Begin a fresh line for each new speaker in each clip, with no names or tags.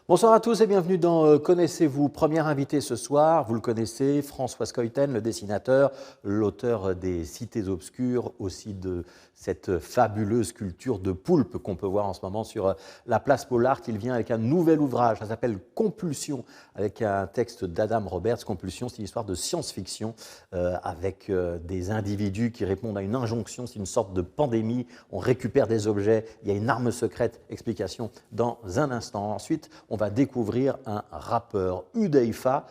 Bonsoir à tous et bienvenue dans Connaissez-vous. Premier invité ce soir, vous le connaissez, François Scoyten, le dessinateur, l'auteur des Cités obscures, aussi de cette fabuleuse sculpture de poulpe qu'on peut voir en ce moment sur la place Paulart. Il vient avec un nouvel ouvrage, ça s'appelle Compulsion, avec un texte d'Adam Roberts. Compulsion, c'est une histoire de science-fiction avec des individus qui répondent à une injonction, c'est une sorte de pandémie. On récupère des objets, il y a une arme secrète, explication dans un instant. Ensuite, on va découvrir un rappeur, Hudhaifa,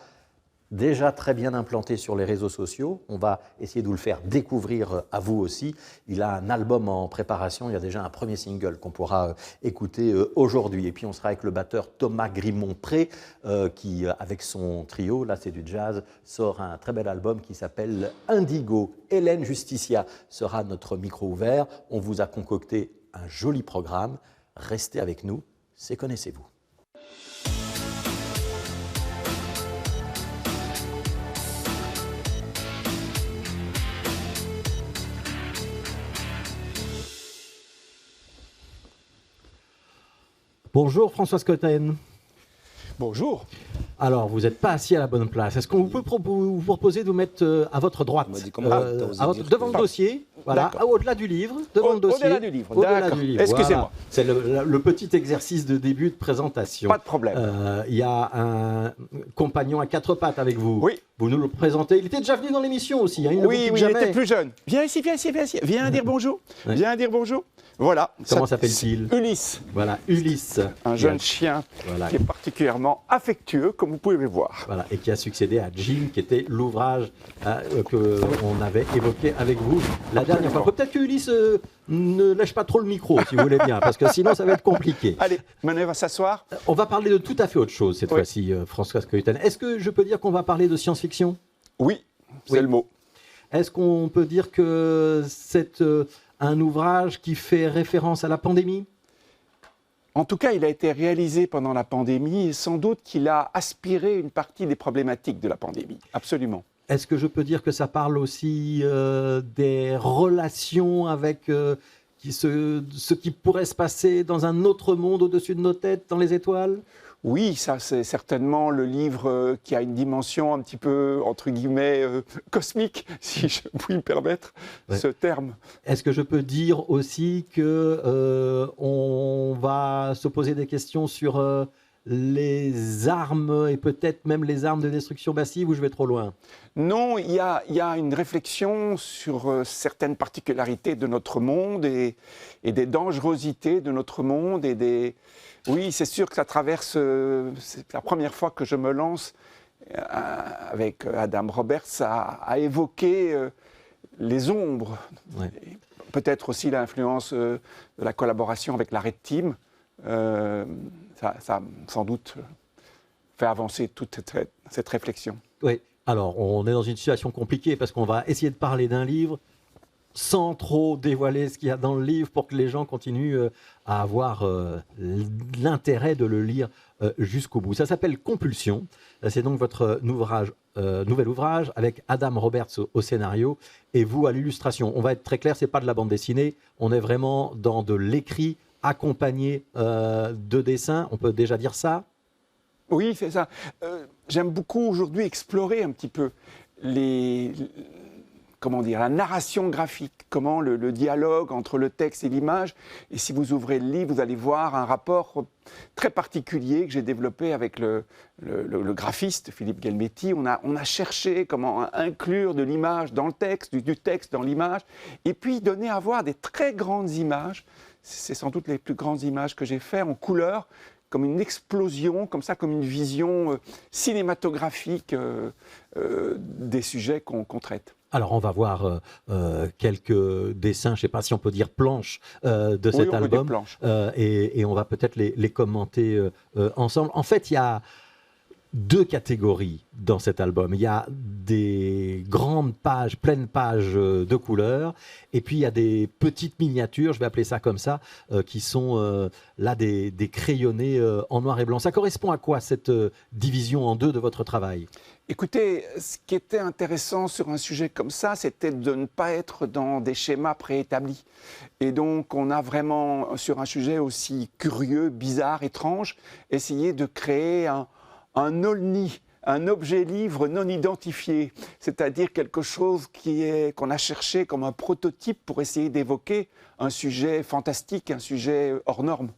déjà très bien implanté sur les réseaux sociaux. On va essayer de vous le faire découvrir à vous aussi. Il a un album en préparation, il y a déjà un premier single qu'on pourra écouter aujourd'hui. Et puis on sera avec le batteur Thomas Grimont-Pré qui, avec son trio, là c'est du jazz, sort un très bel album qui s'appelle Indigo. Hélène Justicia sera notre micro ouvert. On vous a concocté un joli programme. Restez avec nous, c'est Connaissez-vous. Bonjour François Scoyten.
Bonjour.
Alors, vous n'êtes pas assis à la bonne place. Est-ce qu'on peut vous proposer de vous mettre à votre droite, devant le dossier, voilà, au-delà du livre, devant le dossier.
Au-delà du livre, d'accord. Excusez-moi.
Voilà. C'est le petit exercice de début de présentation.
Pas de problème.
Il y a un compagnon à quatre pattes avec vous.
Oui.
Vous nous le présentez. Il était déjà venu dans l'émission aussi. Hein,
oui, il était plus jeune. Viens ici, viens ici, viens ici. Viens dire bonjour.
Oui.
Viens dire bonjour. Voilà.
Comment s'appelle-t-il?
Ulysse.
Voilà, Ulysse.
Un jeune chien qui est particulièrement affectueux, comme vous pouvez le voir.
Voilà, et qui a succédé à Jim, qui était l'ouvrage qu'on avait évoqué avec vous la dernière fois. Peut-être que Ulysse ne lâche pas trop le micro, si vous voulez bien, parce que sinon ça va être compliqué.
Allez, Manuel va s'asseoir.
On va parler de tout à fait autre chose cette fois-ci, François Scoyten. Est-ce que je peux dire qu'on va parler de science-fiction?
Oui, c'est le mot.
Est-ce qu'on peut dire que c'est un ouvrage qui fait référence à la pandémie?
En tout cas, il a été réalisé pendant la pandémie et sans doute qu'il a aspiré une partie des problématiques de la pandémie. Absolument.
Est-ce que je peux dire que ça parle aussi des relations avec ce qui pourrait se passer dans un autre monde au-dessus de nos têtes, dans les étoiles?
Oui, ça c'est certainement le livre qui a une dimension un petit peu, entre guillemets, cosmique, si je puis me permettre ce terme.
Est-ce que je peux dire aussi qu'on va se poser des questions sur les armes et peut-être même les armes de destruction massive, ou je vais trop loin?
Non, il y a une réflexion sur certaines particularités de notre monde et des dangerosités de notre monde et des... Oui, c'est sûr que ça traverse... c'est la première fois que je me lance avec Adam Roberts à évoquer les ombres.
Ouais.
Peut-être aussi l'influence de la collaboration avec la Red Team. Ça sans doute fait avancer toute cette réflexion.
Oui, alors on est dans une situation compliquée parce qu'on va essayer de parler d'un livre sans trop dévoiler ce qu'il y a dans le livre pour que les gens continuent à avoir l'intérêt de le lire jusqu'au bout. Ça s'appelle Compulsion. C'est donc votre nouvel ouvrage avec Adam Roberts au scénario et vous à l'illustration. On va être très clair, ce n'est pas de la bande dessinée, on est vraiment dans de l'écrit accompagné de dessins. On peut déjà dire ça?
Oui, c'est ça. J'aime beaucoup aujourd'hui explorer un petit peu la narration graphique, comment le dialogue entre le texte et l'image. Et si vous ouvrez le livre, vous allez voir un rapport très particulier que j'ai développé avec le graphiste Philippe Guelmetti. On a cherché comment inclure de l'image dans le texte, du texte dans l'image, et puis donner à voir des très grandes images. C'est sans doute les plus grandes images que j'ai faites en couleur, comme une explosion, comme ça, comme une vision cinématographique des sujets qu'on traite.
Alors, on va voir quelques dessins, je ne sais pas si on peut dire planches de cet album. Et on va peut-être les commenter ensemble. En fait, il deux catégories dans cet album. Il y a des grandes pages, pleines pages de couleurs, et puis il y a des petites miniatures, je vais appeler ça comme ça, qui sont là des crayonnés en noir et blanc. Ça correspond à quoi cette division en deux de votre travail?
Écoutez, ce qui était intéressant sur un sujet comme ça, c'était de ne pas être dans des schémas préétablis. Et donc, on a vraiment, sur un sujet aussi curieux, bizarre, étrange, essayé de créer un OLNI, un objet-livre non identifié, c'est-à-dire quelque chose qu'on a cherché comme un prototype pour essayer d'évoquer un sujet fantastique, un sujet hors norme.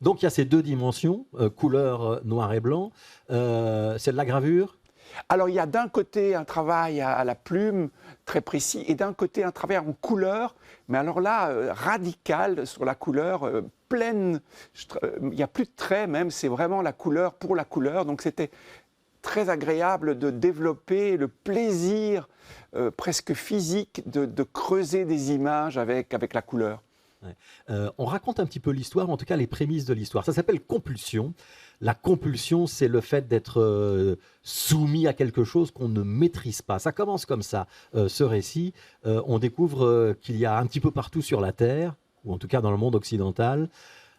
Donc il y a ces deux dimensions, couleur noir et blanc. C'est de la gravure?
Alors, il y a d'un côté un travail à la plume très précis et d'un côté un travail en couleur, mais alors là, radical sur la couleur, pleine. Il n'y a plus de traits même, c'est vraiment la couleur pour la couleur. Donc, c'était très agréable de développer le plaisir presque physique de creuser des images avec la couleur.
Ouais. On raconte un petit peu l'histoire, en tout cas les prémices de l'histoire. Ça s'appelle compulsion. La compulsion, c'est le fait d'être soumis à quelque chose qu'on ne maîtrise pas. Ça commence comme ça, ce récit. On découvre qu'il y a un petit peu partout sur la Terre, ou en tout cas dans le monde occidental,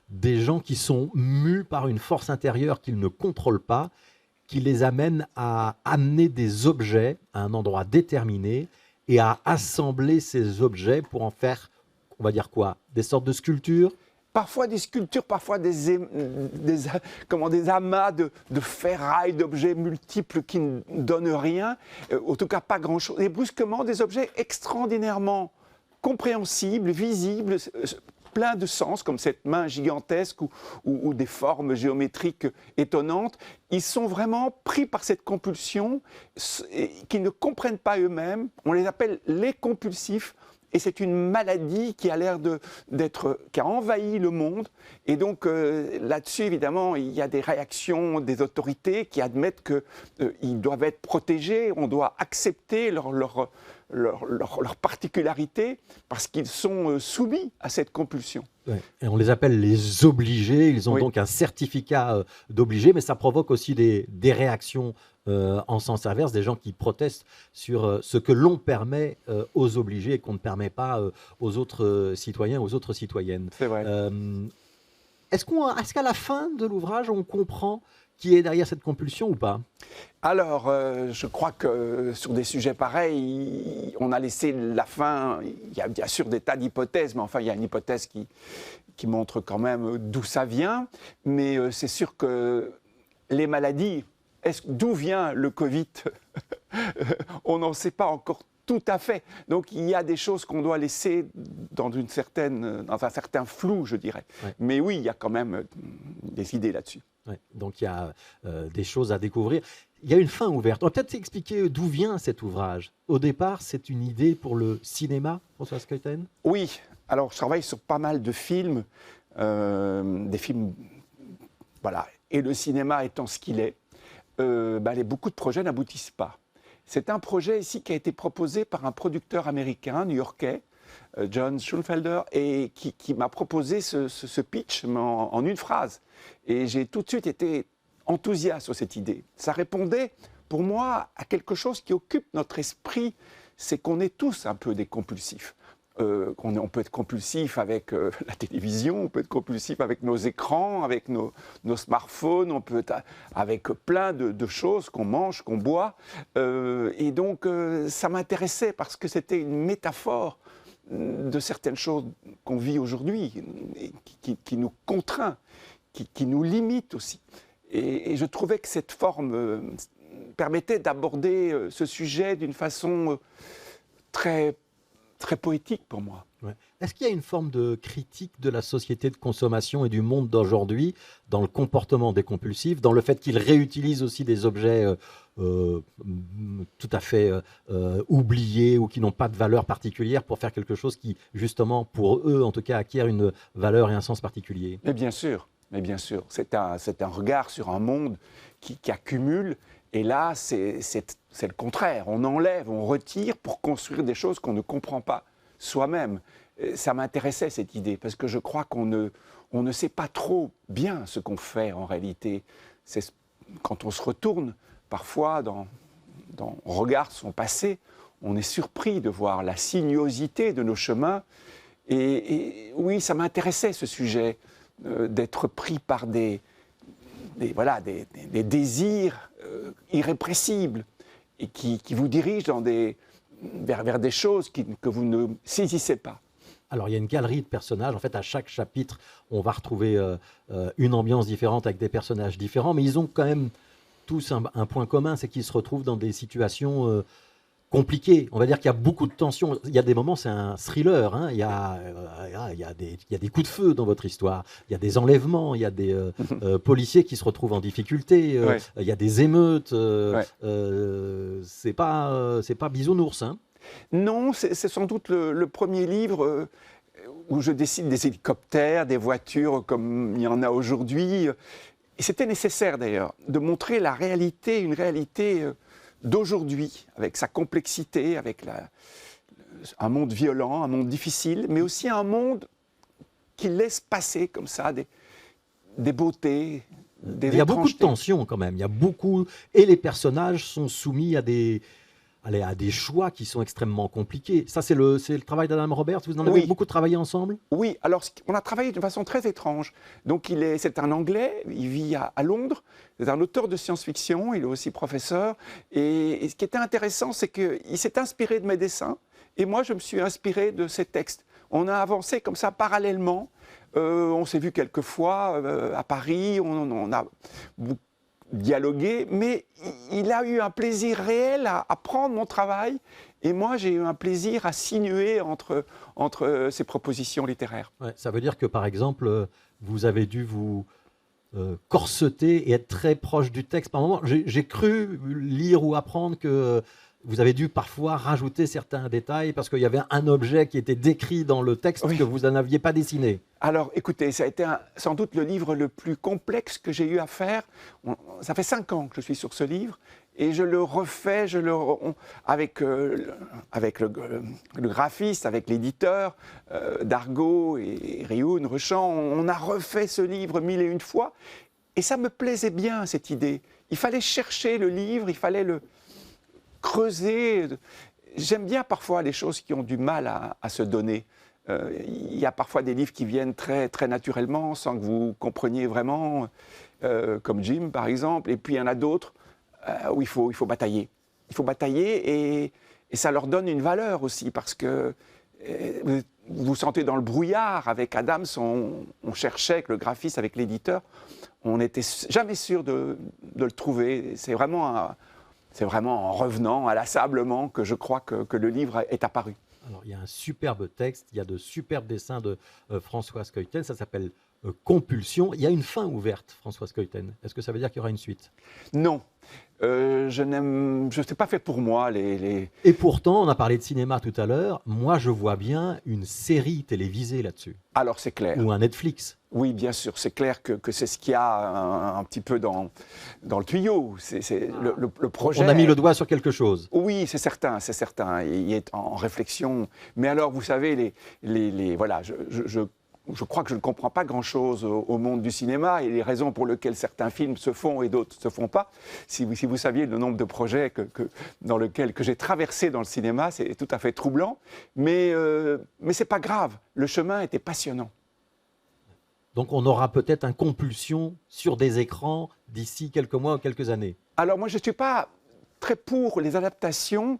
des gens qui sont mus par une force intérieure qu'ils ne contrôlent pas, qui les amène à amener des objets à un endroit déterminé et à assembler ces objets pour en faire, on va dire quoi, des sortes de sculptures?
Parfois des sculptures, parfois des amas de ferraille, d'objets multiples qui ne donnent rien, en tout cas pas grand-chose. Et brusquement, des objets extraordinairement compréhensibles, visibles, plein de sens, comme cette main gigantesque ou des formes géométriques étonnantes. Ils sont vraiment pris par cette compulsion qu'ils ne comprennent pas eux-mêmes. On les appelle les compulsifs. Et c'est une maladie qui a l'air qui a envahi le monde. Et donc là-dessus, évidemment, il y a des réactions des autorités qui admettent qu'ils doivent être protégés. On doit accepter leur particularité parce qu'ils sont soumis à cette compulsion.
Ouais. Et on les appelle les obligés. Ils ont donc un certificat d'obligé, mais ça provoque aussi des réactions en sens inverse, des gens qui protestent sur ce que l'on permet aux obligés et qu'on ne permet pas aux autres citoyens, aux autres citoyennes.
C'est vrai.
Est-ce qu'à la fin de l'ouvrage, on comprend qui est derrière cette compulsion ou pas?
Alors, je crois que sur des sujets pareils, on a laissé la fin. Il y a bien sûr des tas d'hypothèses, mais enfin, il y a une hypothèse qui montre quand même d'où ça vient. Mais c'est sûr que les maladies, d'où vient le Covid? On n'en sait pas encore tout à fait. Donc il y a des choses qu'on doit laisser dans un certain flou, je dirais. Ouais. Mais oui, il y a quand même des idées là-dessus.
Ouais. Donc il y a des choses à découvrir. Il y a une fin ouverte. On va peut-être expliquer d'où vient cet ouvrage. Au départ, c'est une idée pour le cinéma, François Skeuten?
Oui. Alors je travaille sur pas mal de films, des films, voilà. Et le cinéma étant ce qu'il est, beaucoup de projets n'aboutissent pas. C'est un projet ici qui a été proposé par un producteur américain, new-yorkais, John Schulfelder, et qui m'a proposé ce pitch en une phrase. Et j'ai tout de suite été enthousiaste sur cette idée. Ça répondait, pour moi, à quelque chose qui occupe notre esprit, c'est qu'on est tous un peu des compulsifs. On peut être compulsif avec la télévision, on peut être compulsif avec nos écrans, avec nos smartphones, on peut être avec plein de choses qu'on mange, qu'on boit. Et donc, ça m'intéressait parce que c'était une métaphore de certaines choses qu'on vit aujourd'hui, qui nous contraint, qui nous limite aussi. Et je trouvais que cette forme permettait d'aborder ce sujet d'une façon très poétique pour moi.
Ouais. Est-ce qu'il y a une forme de critique de la société de consommation et du monde d'aujourd'hui dans le comportement des compulsifs, dans le fait qu'ils réutilisent aussi des objets tout à fait oubliés ou qui n'ont pas de valeur particulière pour faire quelque chose qui, justement, pour eux, en tout cas, acquiert une valeur et un sens particulier?
Mais bien sûr, c'est un regard sur un monde qui accumule. Et là, c'est le contraire. On enlève, on retire pour construire des choses qu'on ne comprend pas soi-même. Ça m'intéressait, cette idée, parce que je crois qu'on ne sait pas trop bien ce qu'on fait en réalité. quand on se retourne, parfois, on regarde son passé, on est surpris de voir la sinuosité de nos chemins. Et oui, ça m'intéressait ce sujet, d'être pris par des désirs irrépressibles et qui vous dirigent vers des choses que vous ne saisissez pas.
Alors, il y a une galerie de personnages. En fait, à chaque chapitre, on va retrouver une ambiance différente avec des personnages différents, mais ils ont quand même tous un point commun, c'est qu'ils se retrouvent dans des situations compliqué. On va dire qu'il y a beaucoup de tensions. Il y a des moments, c'est un thriller. Hein. Il y a des coups de feu dans votre histoire. Il y a des enlèvements. Il y a des policiers qui se retrouvent en difficulté.
Ouais.
Il y a des émeutes.
Ouais.
C'est pas bisounours. Hein.
Non, c'est sans doute le premier livre où je dessine des hélicoptères, des voitures comme il y en a aujourd'hui. Et c'était nécessaire d'ailleurs de montrer la réalité, une réalité d'aujourd'hui, avec sa complexité, avec un monde violent, un monde difficile, mais aussi un monde qui laisse passer comme ça des beautés, des
Il y a beaucoup de
étrangetés.
tensions quand même. Il y a beaucoup... Et les personnages sont soumis à des choix qui sont extrêmement compliqués. Ça, c'est le travail d'Adam Roberts. Vous en avez
Oui.
beaucoup travaillé ensemble?
Oui, alors on a travaillé d'une façon très étrange. Donc c'est un Anglais, il vit à Londres, c'est un auteur de science-fiction, il est aussi professeur. Et ce qui était intéressant, c'est qu'il s'est inspiré de mes dessins, et moi je me suis inspiré de ses textes. On a avancé comme ça parallèlement. On s'est vu quelques fois à Paris, on a dialogué, mais il a eu un plaisir réel à prendre mon travail. Et moi, j'ai eu un plaisir à sinuer entre ces propositions littéraires.
Ouais, ça veut dire que, par exemple, vous avez dû vous corseter et être très proche du texte. Par moment, j'ai cru lire ou apprendre que vous avez dû parfois rajouter certains détails parce qu'il y avait un objet qui était décrit dans le texte
Oui.
que vous n'en aviez pas dessiné.
Alors, écoutez, ça a été sans doute le livre le plus complexe que j'ai eu à faire. Ça fait 5 ans que je suis sur ce livre. Et je le refais, avec le graphiste, avec l'éditeur, Dargaud et Rioun, Rechamp, on a refait ce livre 1001 fois. Et ça me plaisait bien, cette idée. Il fallait chercher le livre, il fallait le creuser. J'aime bien parfois les choses qui ont du mal à se donner. Il y a parfois des livres qui viennent très, très naturellement, sans que vous compreniez vraiment, comme Jim par exemple. Et puis il y en a d'autres où il faut batailler. Il faut batailler et ça leur donne une valeur aussi parce que vous vous sentez dans le brouillard. Avec Adams, on cherchait avec le graphiste, avec l'éditeur, on n'était jamais sûr de le trouver. C'est vraiment en revenant inlassablement que je crois que le livre est apparu.
Alors, il y a un superbe texte, il y a de superbes dessins de Françoise Keuten, ça s'appelle Compulsion. Il y a une fin ouverte, Françoise Keuten. Est-ce que ça veut dire qu'il y aura une suite?
Non, je sais pas fait pour moi les...
Et pourtant, on a parlé de cinéma tout à l'heure, moi je vois bien une série télévisée là-dessus,
Alors c'est clair.
ou un Netflix.
Oui, bien sûr, c'est clair que c'est ce qu'il y a un petit peu dans le tuyau. C'est le projet.
On a mis le doigt sur quelque chose.
Oui, c'est certain, c'est certain. Il est en réflexion. Mais alors, vous savez, voilà, je crois que je ne comprends pas grand-chose au monde du cinéma et les raisons pour lesquelles certains films se font et d'autres ne se font pas. Si vous saviez le nombre de projets que j'ai traversés dans le cinéma, c'est tout à fait troublant. Mais c'est pas grave. Le chemin était passionnant.
Donc on aura peut-être un compulsion sur des écrans d'ici quelques mois ou quelques années.
Alors moi, je ne suis pas très pour les adaptations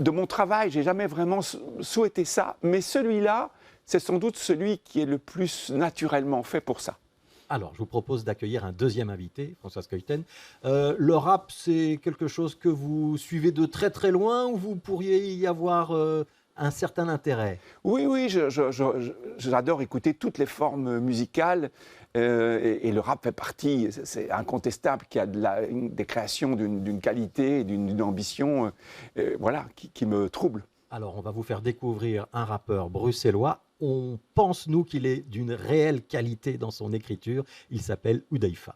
de mon travail. Je n'ai jamais vraiment souhaité ça. Mais celui-là, c'est sans doute celui qui est le plus naturellement fait pour ça.
Alors, je vous propose d'accueillir un deuxième invité, Françoise Keuten. Le rap, c'est quelque chose que vous suivez de très très loin ou vous pourriez y avoir un certain intérêt?
Oui, j'adore écouter toutes les formes musicales et le rap fait partie, c'est incontestable qu'il y a des créations d'une qualité, d'une ambition voilà, qui me trouble.
Alors, on va vous faire découvrir un rappeur bruxellois. On pense, nous, qu'il est d'une réelle qualité dans son écriture. Il s'appelle Oudaifa.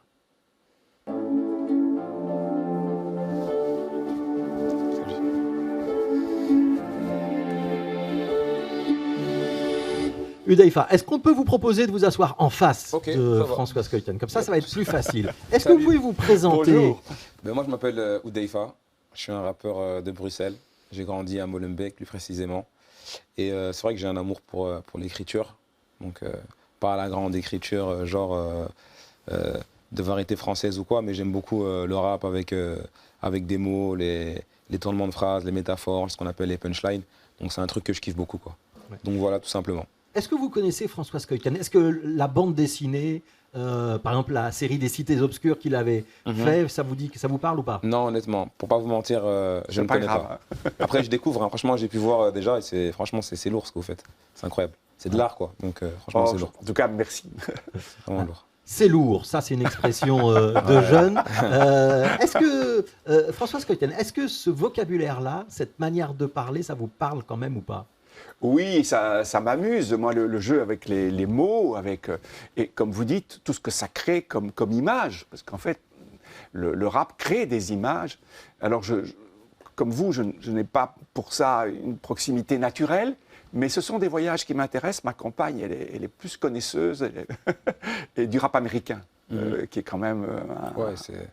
Hudhaifa, est-ce qu'on peut vous proposer de vous asseoir en face de
ça
François Skeuten? Comme ça va être plus facile. Est-ce que
Salut.
vous pouvez vous présenter?
Bonjour.
Ben, moi, je m'appelle Hudhaifa. Je suis un rappeur de Bruxelles. J'ai grandi à Molenbeek, plus précisément. Et c'est vrai que j'ai un amour pour l'écriture. Donc, pas la grande écriture, de variété française ou quoi, mais j'aime beaucoup le rap avec des mots, les tournements de phrases, les métaphores, ce qu'on appelle les punchlines. Donc, c'est un truc que je kiffe beaucoup, quoi.
Ouais.
Donc, voilà, tout simplement.
Est-ce que vous connaissez François Skeuten? Est-ce que la bande dessinée, par exemple la série des Cités Obscures qu'il avait fait, ça vous parle ou pas?
Non, honnêtement, pour pas vous mentir, je ne
pas
connais
grave.
pas. Après, je découvre. Hein. Franchement, j'ai pu voir déjà et franchement, c'est lourd ce que vous faites. C'est incroyable. C'est de l'art, quoi. Donc, franchement, c'est lourd.
En tout cas, merci.
C'est vraiment lourd.
C'est lourd, ça c'est une expression de jeune. Est-ce que, François Skeuten, est-ce que ce vocabulaire-là, cette manière de parler, ça vous parle quand même ou pas?
Oui, ça m'amuse, moi, le jeu avec les mots, et comme vous dites, tout ce que ça crée comme image. Parce qu'en fait, le rap crée des images. Alors, comme vous, je n'ai pas pour ça une proximité naturelle, mais ce sont des voyages qui m'intéressent. Ma compagne, elle est plus connaisseuse et du rap américain, qui est quand même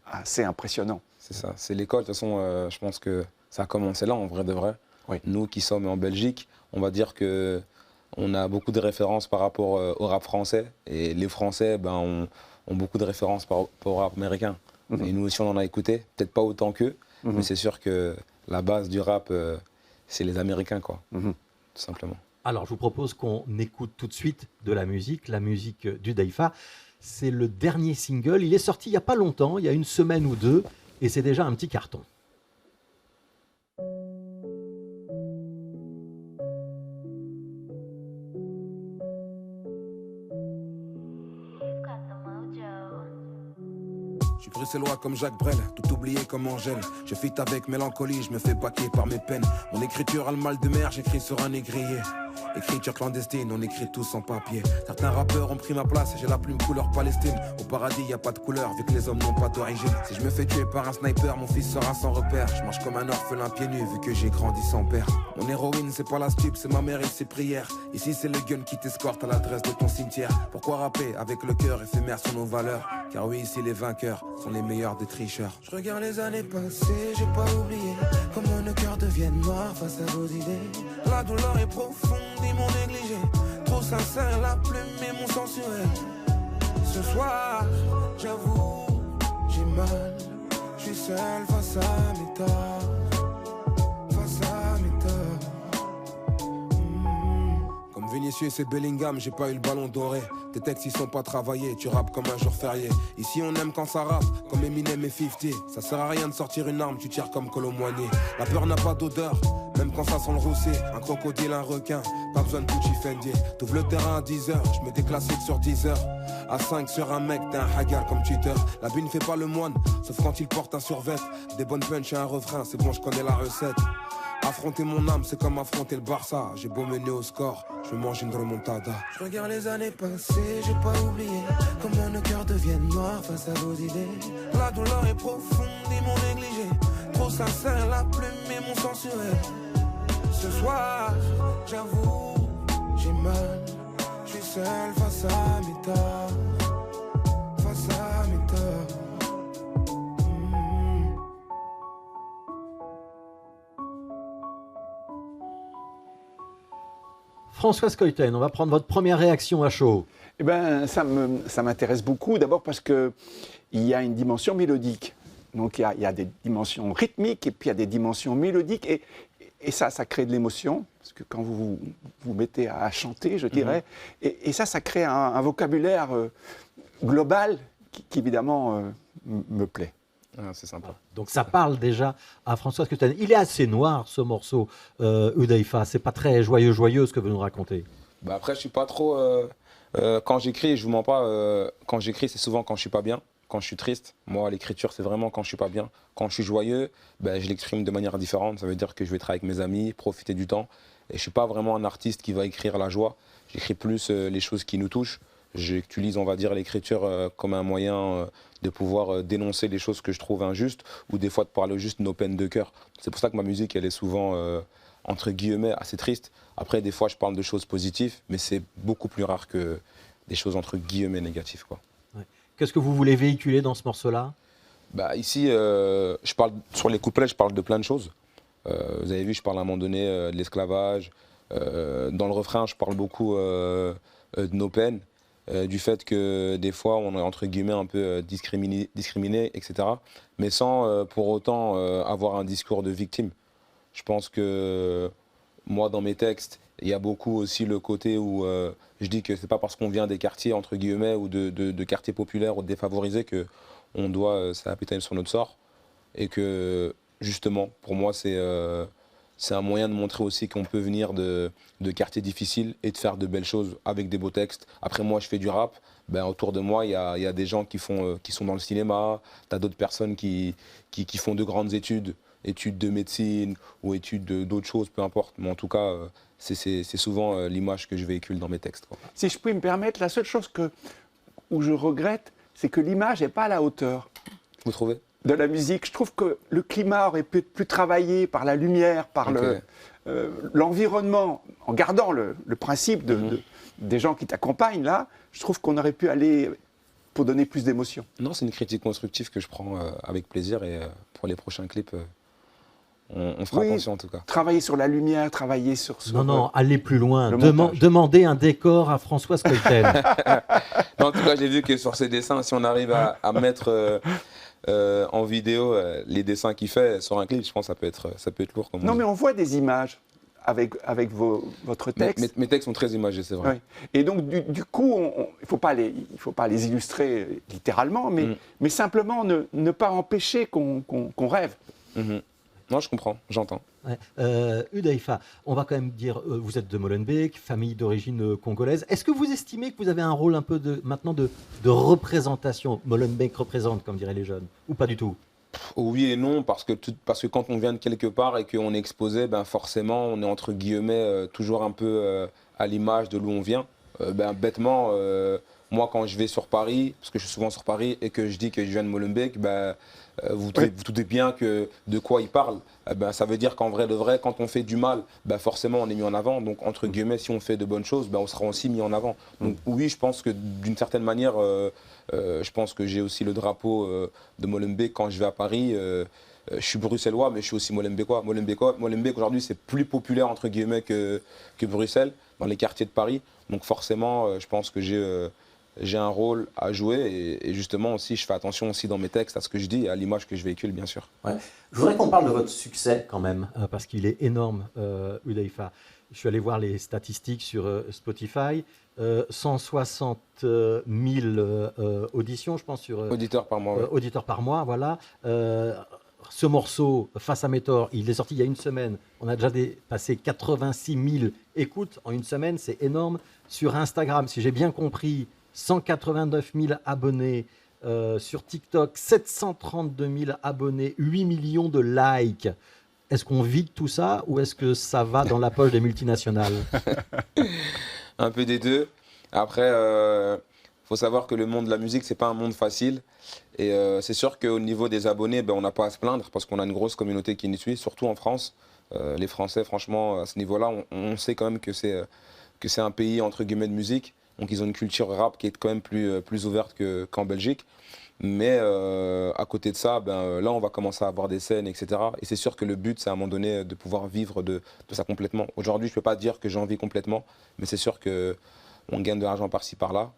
assez impressionnant.
C'est ça. C'est l'école. De toute façon, je pense que ça a commencé là, en vrai de vrai.
Oui.
Nous qui sommes en Belgique, on va dire qu'on a beaucoup de références par rapport au rap français. Et les Français ont beaucoup de références par rapport au rap américain. Et nous aussi, on en a écouté. Peut-être pas autant qu'eux, mais c'est sûr que la base du rap, c'est les Américains, quoi. Tout simplement.
Alors, je vous propose qu'on écoute tout de suite de la musique d'Hudhaifa. C'est le dernier single. Il est sorti il n'y a pas longtemps, il y a une semaine ou deux, et c'est déjà un petit carton.
Je suis bruxellois comme Jacques Brel, tout oublié comme Angèle. Je fit avec mélancolie, je me fais paquer par mes peines. Mon écriture a le mal de mer, j'écris sur un négrier. Écriture clandestine, on écrit tous sans papier. Certains rappeurs ont pris ma place, j'ai la plume couleur Palestine. Au paradis y a pas de couleur, vu que les hommes n'ont pas d'origine. Si je me fais tuer par un sniper, mon fils sera sans repère. Je marche comme un orphelin pieds nus, vu que j'ai grandi sans père. Mon héroïne c'est pas la stup, c'est ma mère et ses prières. Ici c'est le gun qui t'escorte à l'adresse de ton cimetière. Pourquoi rapper avec le cœur éphémère sur nos valeurs? Car oui, ici les vainqueurs sont les meilleurs des tricheurs. Je regarde les années passées, j'ai pas oublié comment nos cœurs deviennent noirs face à vos idées. La douleur est profonde, ils m'ont négligé. Trop sincère, la plume et mon sensuel. Ce soir, j'avoue, j'ai mal. Je suis seul face à mes torts. Face à mes torts. Comme Vinicius et Bellingham, j'ai pas eu le ballon doré. Tes textes ils sont pas travaillés, tu rappes comme un jour férié. Ici on aime quand ça rappe, comme Eminem et 50. Ça sert à rien de sortir une arme, tu tires comme Colomboigny. La peur n'a pas d'odeur, même quand ça sent le rousset. Un crocodile, un requin, pas besoin de Gucci Fendi. T'ouvres le terrain à 10h, je mets des classiques sur 10h. À 5 sur un mec, t'es un hagar comme Twitter. La vie ne fait pas le moine, sauf quand il porte un survêt. Des bonnes punches et un refrain, c'est bon, je connais la recette. Affronter mon âme, c'est comme affronter le Barça. J'ai beau mener au score, je mange une remontada. Je regarde les années passées, j'ai pas oublié comment nos cœurs deviennent noirs face à vos idées. La douleur est profonde, ils m'ont négligé. Trop sincère, la plume et mon sensuel. Ce soir, j'avoue, j'ai mal. Je suis seul face à mes torts. Face à mes torts.
François Skeuten, on va prendre votre première réaction à chaud.
Eh ben, ça m'intéresse beaucoup, d'abord parce qu'il y a une dimension mélodique. Donc il y a des dimensions rythmiques et puis il y a des dimensions mélodiques. Et ça crée de l'émotion, parce que quand vous vous mettez à chanter, je dirais, et ça crée un vocabulaire global qui évidemment me plaît.
Ah, c'est sympa.
Donc ça parle déjà à François Skeuten. Il est assez noir ce morceau, Hudhaifa. C'est pas très joyeux ce que vous nous racontez.
Bah après, je suis pas trop. Quand j'écris, je vous mens pas. Quand j'écris, c'est souvent quand je suis pas bien, quand je suis triste. Moi, l'écriture, c'est vraiment quand je suis pas bien. Quand je suis joyeux, je l'exprime de manière différente. Ça veut dire que je vais être avec mes amis, profiter du temps. Et je suis pas vraiment un artiste qui va écrire la joie. J'écris plus les choses qui nous touchent. J'utilise, on va dire, l'écriture comme un moyen de pouvoir dénoncer les choses que je trouve injustes ou des fois de parler juste de nos peines de cœur. C'est pour ça que ma musique, elle est souvent entre guillemets, assez tristes. Après, des fois, je parle de choses positives, mais c'est beaucoup plus rare que des choses entre guillemets négatives, quoi.
Ouais. Qu'est-ce que vous voulez véhiculer dans ce morceau-là?
Bah, ici, je parle, sur les couplets, je parle de plein de choses. Vous avez vu, je parle à un moment donné de l'esclavage. Dans le refrain, je parle beaucoup de nos peines, du fait que des fois, on est entre guillemets un peu discriminé, etc. Mais sans pour autant avoir un discours de victime. Je pense que moi, dans mes textes, il y a beaucoup aussi le côté où je dis que c'est pas parce qu'on vient des quartiers, entre guillemets, ou de quartiers populaires ou défavorisés qu'on doit s'apitoyer sur notre sort. Et que, justement, pour moi, c'est un moyen de montrer aussi qu'on peut venir de quartiers difficiles et de faire de belles choses avec des beaux textes. Après, moi, je fais du rap. Ben, autour de moi, il y a des gens qui sont dans le cinéma. Tu as d'autres personnes qui font de grandes études de médecine ou études d'autres choses, peu importe. Mais en tout cas, c'est souvent l'image que je véhicule dans mes textes, quoi.
Si je puis me permettre, la seule chose où je regrette, c'est que l'image n'est pas à la hauteur.
Vous trouvez?
De la musique. Je trouve que le climat aurait pu être plus travaillé par la lumière, par l'environnement, en gardant le principe des gens qui t'accompagnent là. Je trouve qu'on aurait pu aller pour donner plus d'émotion.
Non, c'est une critique constructive que je prends avec plaisir et pour les prochains clips, on fera attention en tout cas.
Travailler sur la lumière, travailler sur...
Non, allez plus loin. Demandez un décor à François Scoïten.
En tout cas, j'ai vu que sur ces dessins, si on arrive à mettre en vidéo les dessins qu'il fait sur un clip, je pense que ça peut être lourd. Comme
mais on voit des images avec votre texte.
Mes textes sont très imagés, c'est vrai.
Oui. Et donc, du coup, il ne faut pas les illustrer littéralement, mais simplement ne pas empêcher qu'on rêve.
Non, je comprends, j'entends.
Ouais. Hudhaifa, on va quand même dire, vous êtes de Molenbeek, famille d'origine congolaise. Est-ce que vous estimez que vous avez un rôle un peu maintenant de représentation? Molenbeek représente, comme diraient les jeunes, ou pas du tout?
Oui et non, parce que quand on vient de quelque part et qu'on est exposé, ben forcément, on est entre guillemets toujours un peu à l'image de d'où on vient. Bêtement, moi, quand je vais sur Paris, parce que je suis souvent sur Paris, et que je dis que je viens de Molenbeek, vous doutez bien de quoi il parle. Ça veut dire qu'en vrai de vrai, quand on fait du mal, forcément on est mis en avant. Donc entre guillemets, si on fait de bonnes choses, on sera aussi mis en avant. Donc oui, je pense que d'une certaine manière, je pense que j'ai aussi le drapeau de Molenbeek quand je vais à Paris. Je suis bruxellois, mais je suis aussi molenbeekois. Molenbeek aujourd'hui, c'est plus populaire entre guillemets que Bruxelles, dans les quartiers de Paris. Donc forcément, je pense que j'ai un rôle à jouer et justement aussi je fais attention aussi dans mes textes à ce que je dis et à l'image que je véhicule, bien sûr.
Ouais. Je voudrais qu'on parle de votre succès quand même, parce qu'il est énorme, Hudhaifa. Je suis allé voir les statistiques sur Spotify, 160 000 auditions, je pense, sur
auditeurs par mois.
Auditeurs par mois, voilà. Ce morceau, Face à mes torts, il est sorti il y a une semaine. On a déjà dépassé 86 000 écoutes en une semaine, c'est énorme. Sur Instagram, si j'ai bien compris, 189 000 abonnés. Sur TikTok, 732 000 abonnés, 8 millions de likes. Est-ce qu'on vit de tout ça ou est-ce que ça va dans la poche des multinationales?
Un peu des deux. Après, faut savoir que le monde de la musique, c'est pas un monde facile. Et c'est sûr qu'au niveau des abonnés, on n'a pas à se plaindre parce qu'on a une grosse communauté qui nous suit, surtout en France. Les Français, franchement, à ce niveau-là, on sait quand même que c'est un pays entre guillemets de musique. Donc ils ont une culture rap qui est quand même plus ouverte qu'en Belgique. Mais à côté de ça, là on va commencer à avoir des scènes, etc. Et c'est sûr que le but, c'est à un moment donné de pouvoir vivre de ça complètement. Aujourd'hui, je ne peux pas dire que j'en vis complètement, mais c'est sûr qu'on gagne de l'argent par-ci, par-là.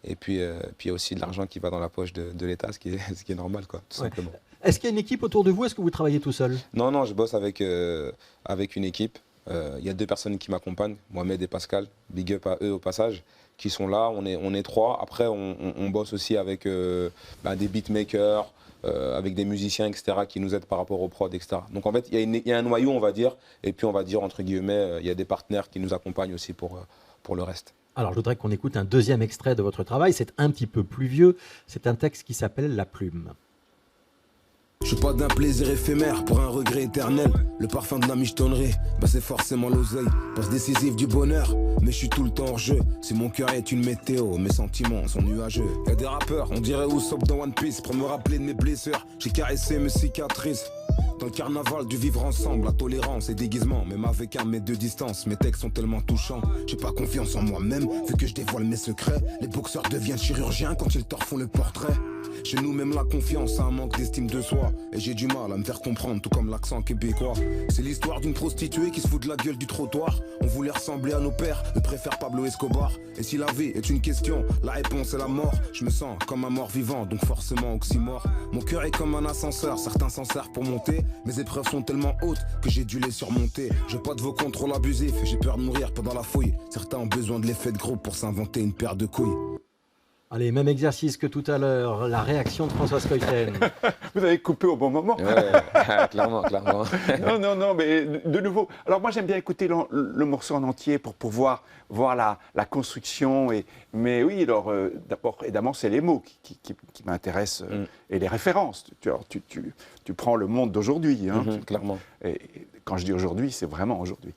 Et puis il y a aussi de l'argent qui va dans la poche de l'État, ce qui est normal, quoi, tout simplement.
Est-ce qu'il y a une équipe autour de vous? Est-ce que vous travaillez tout seul?
Non, je bosse avec une équipe. Il y a 2 personnes qui m'accompagnent, Mohamed et Pascal, big up à eux au passage, qui sont là, on est 3. Après, on bosse aussi avec des beatmakers, avec des musiciens, etc., qui nous aident par rapport aux prods, etc. Donc en fait, il y a un noyau, on va dire, et puis on va dire, entre guillemets, il y a des partenaires qui nous accompagnent aussi pour le reste.
Alors je voudrais qu'on écoute un deuxième extrait de votre travail, c'est un petit peu plus vieux, c'est un texte qui s'appelle La Plume.
Je suis pas d'un plaisir éphémère pour un regret éternel. Le parfum de la michetonnerie, c'est forcément l'oseille. Passe décisive du bonheur, mais je suis tout le temps hors jeu. Si mon cœur est une météo, mes sentiments sont nuageux. Y'a des rappeurs, on dirait Usopp dans One Piece, pour me rappeler de mes blessures. J'ai caressé mes cicatrices. Dans le carnaval du vivre ensemble, la tolérance et déguisement, même avec 1 mètre de distance, mes textes sont tellement touchants. J'ai pas confiance en moi-même, vu que je dévoile mes secrets. Les boxeurs deviennent chirurgiens quand ils tords font le portrait. Chez nous, même la confiance a un manque d'estime de soi. Et j'ai du mal à me faire comprendre, tout comme l'accent québécois. C'est l'histoire d'une prostituée qui se fout de la gueule du trottoir. On voulait ressembler à nos pères, mais préfère Pablo Escobar. Et si la vie est une question, la réponse est la mort. Je me sens comme un mort vivant, donc forcément oxymore. Mon cœur est comme un ascenseur, certains s'en servent pour monter. Mes épreuves sont tellement hautes que j'ai dû les surmonter. Je veux pas de vos contrôles abusifs, j'ai peur de mourir pendant la fouille. Certains ont besoin de l'effet de groupe pour s'inventer une paire de couilles.
Allez, même exercice que tout à l'heure, la réaction de François Scoïten.
Vous avez coupé au bon moment.
Ouais, clairement, clairement.
Non, mais de nouveau. Alors moi, j'aime bien écouter le morceau en entier pour voir la construction. Mais oui, alors d'abord, évidemment, c'est les mots qui m'intéressent et les références. Tu prends le monde d'aujourd'hui. Hein,
Clairement.
Et quand je dis aujourd'hui, c'est vraiment aujourd'hui.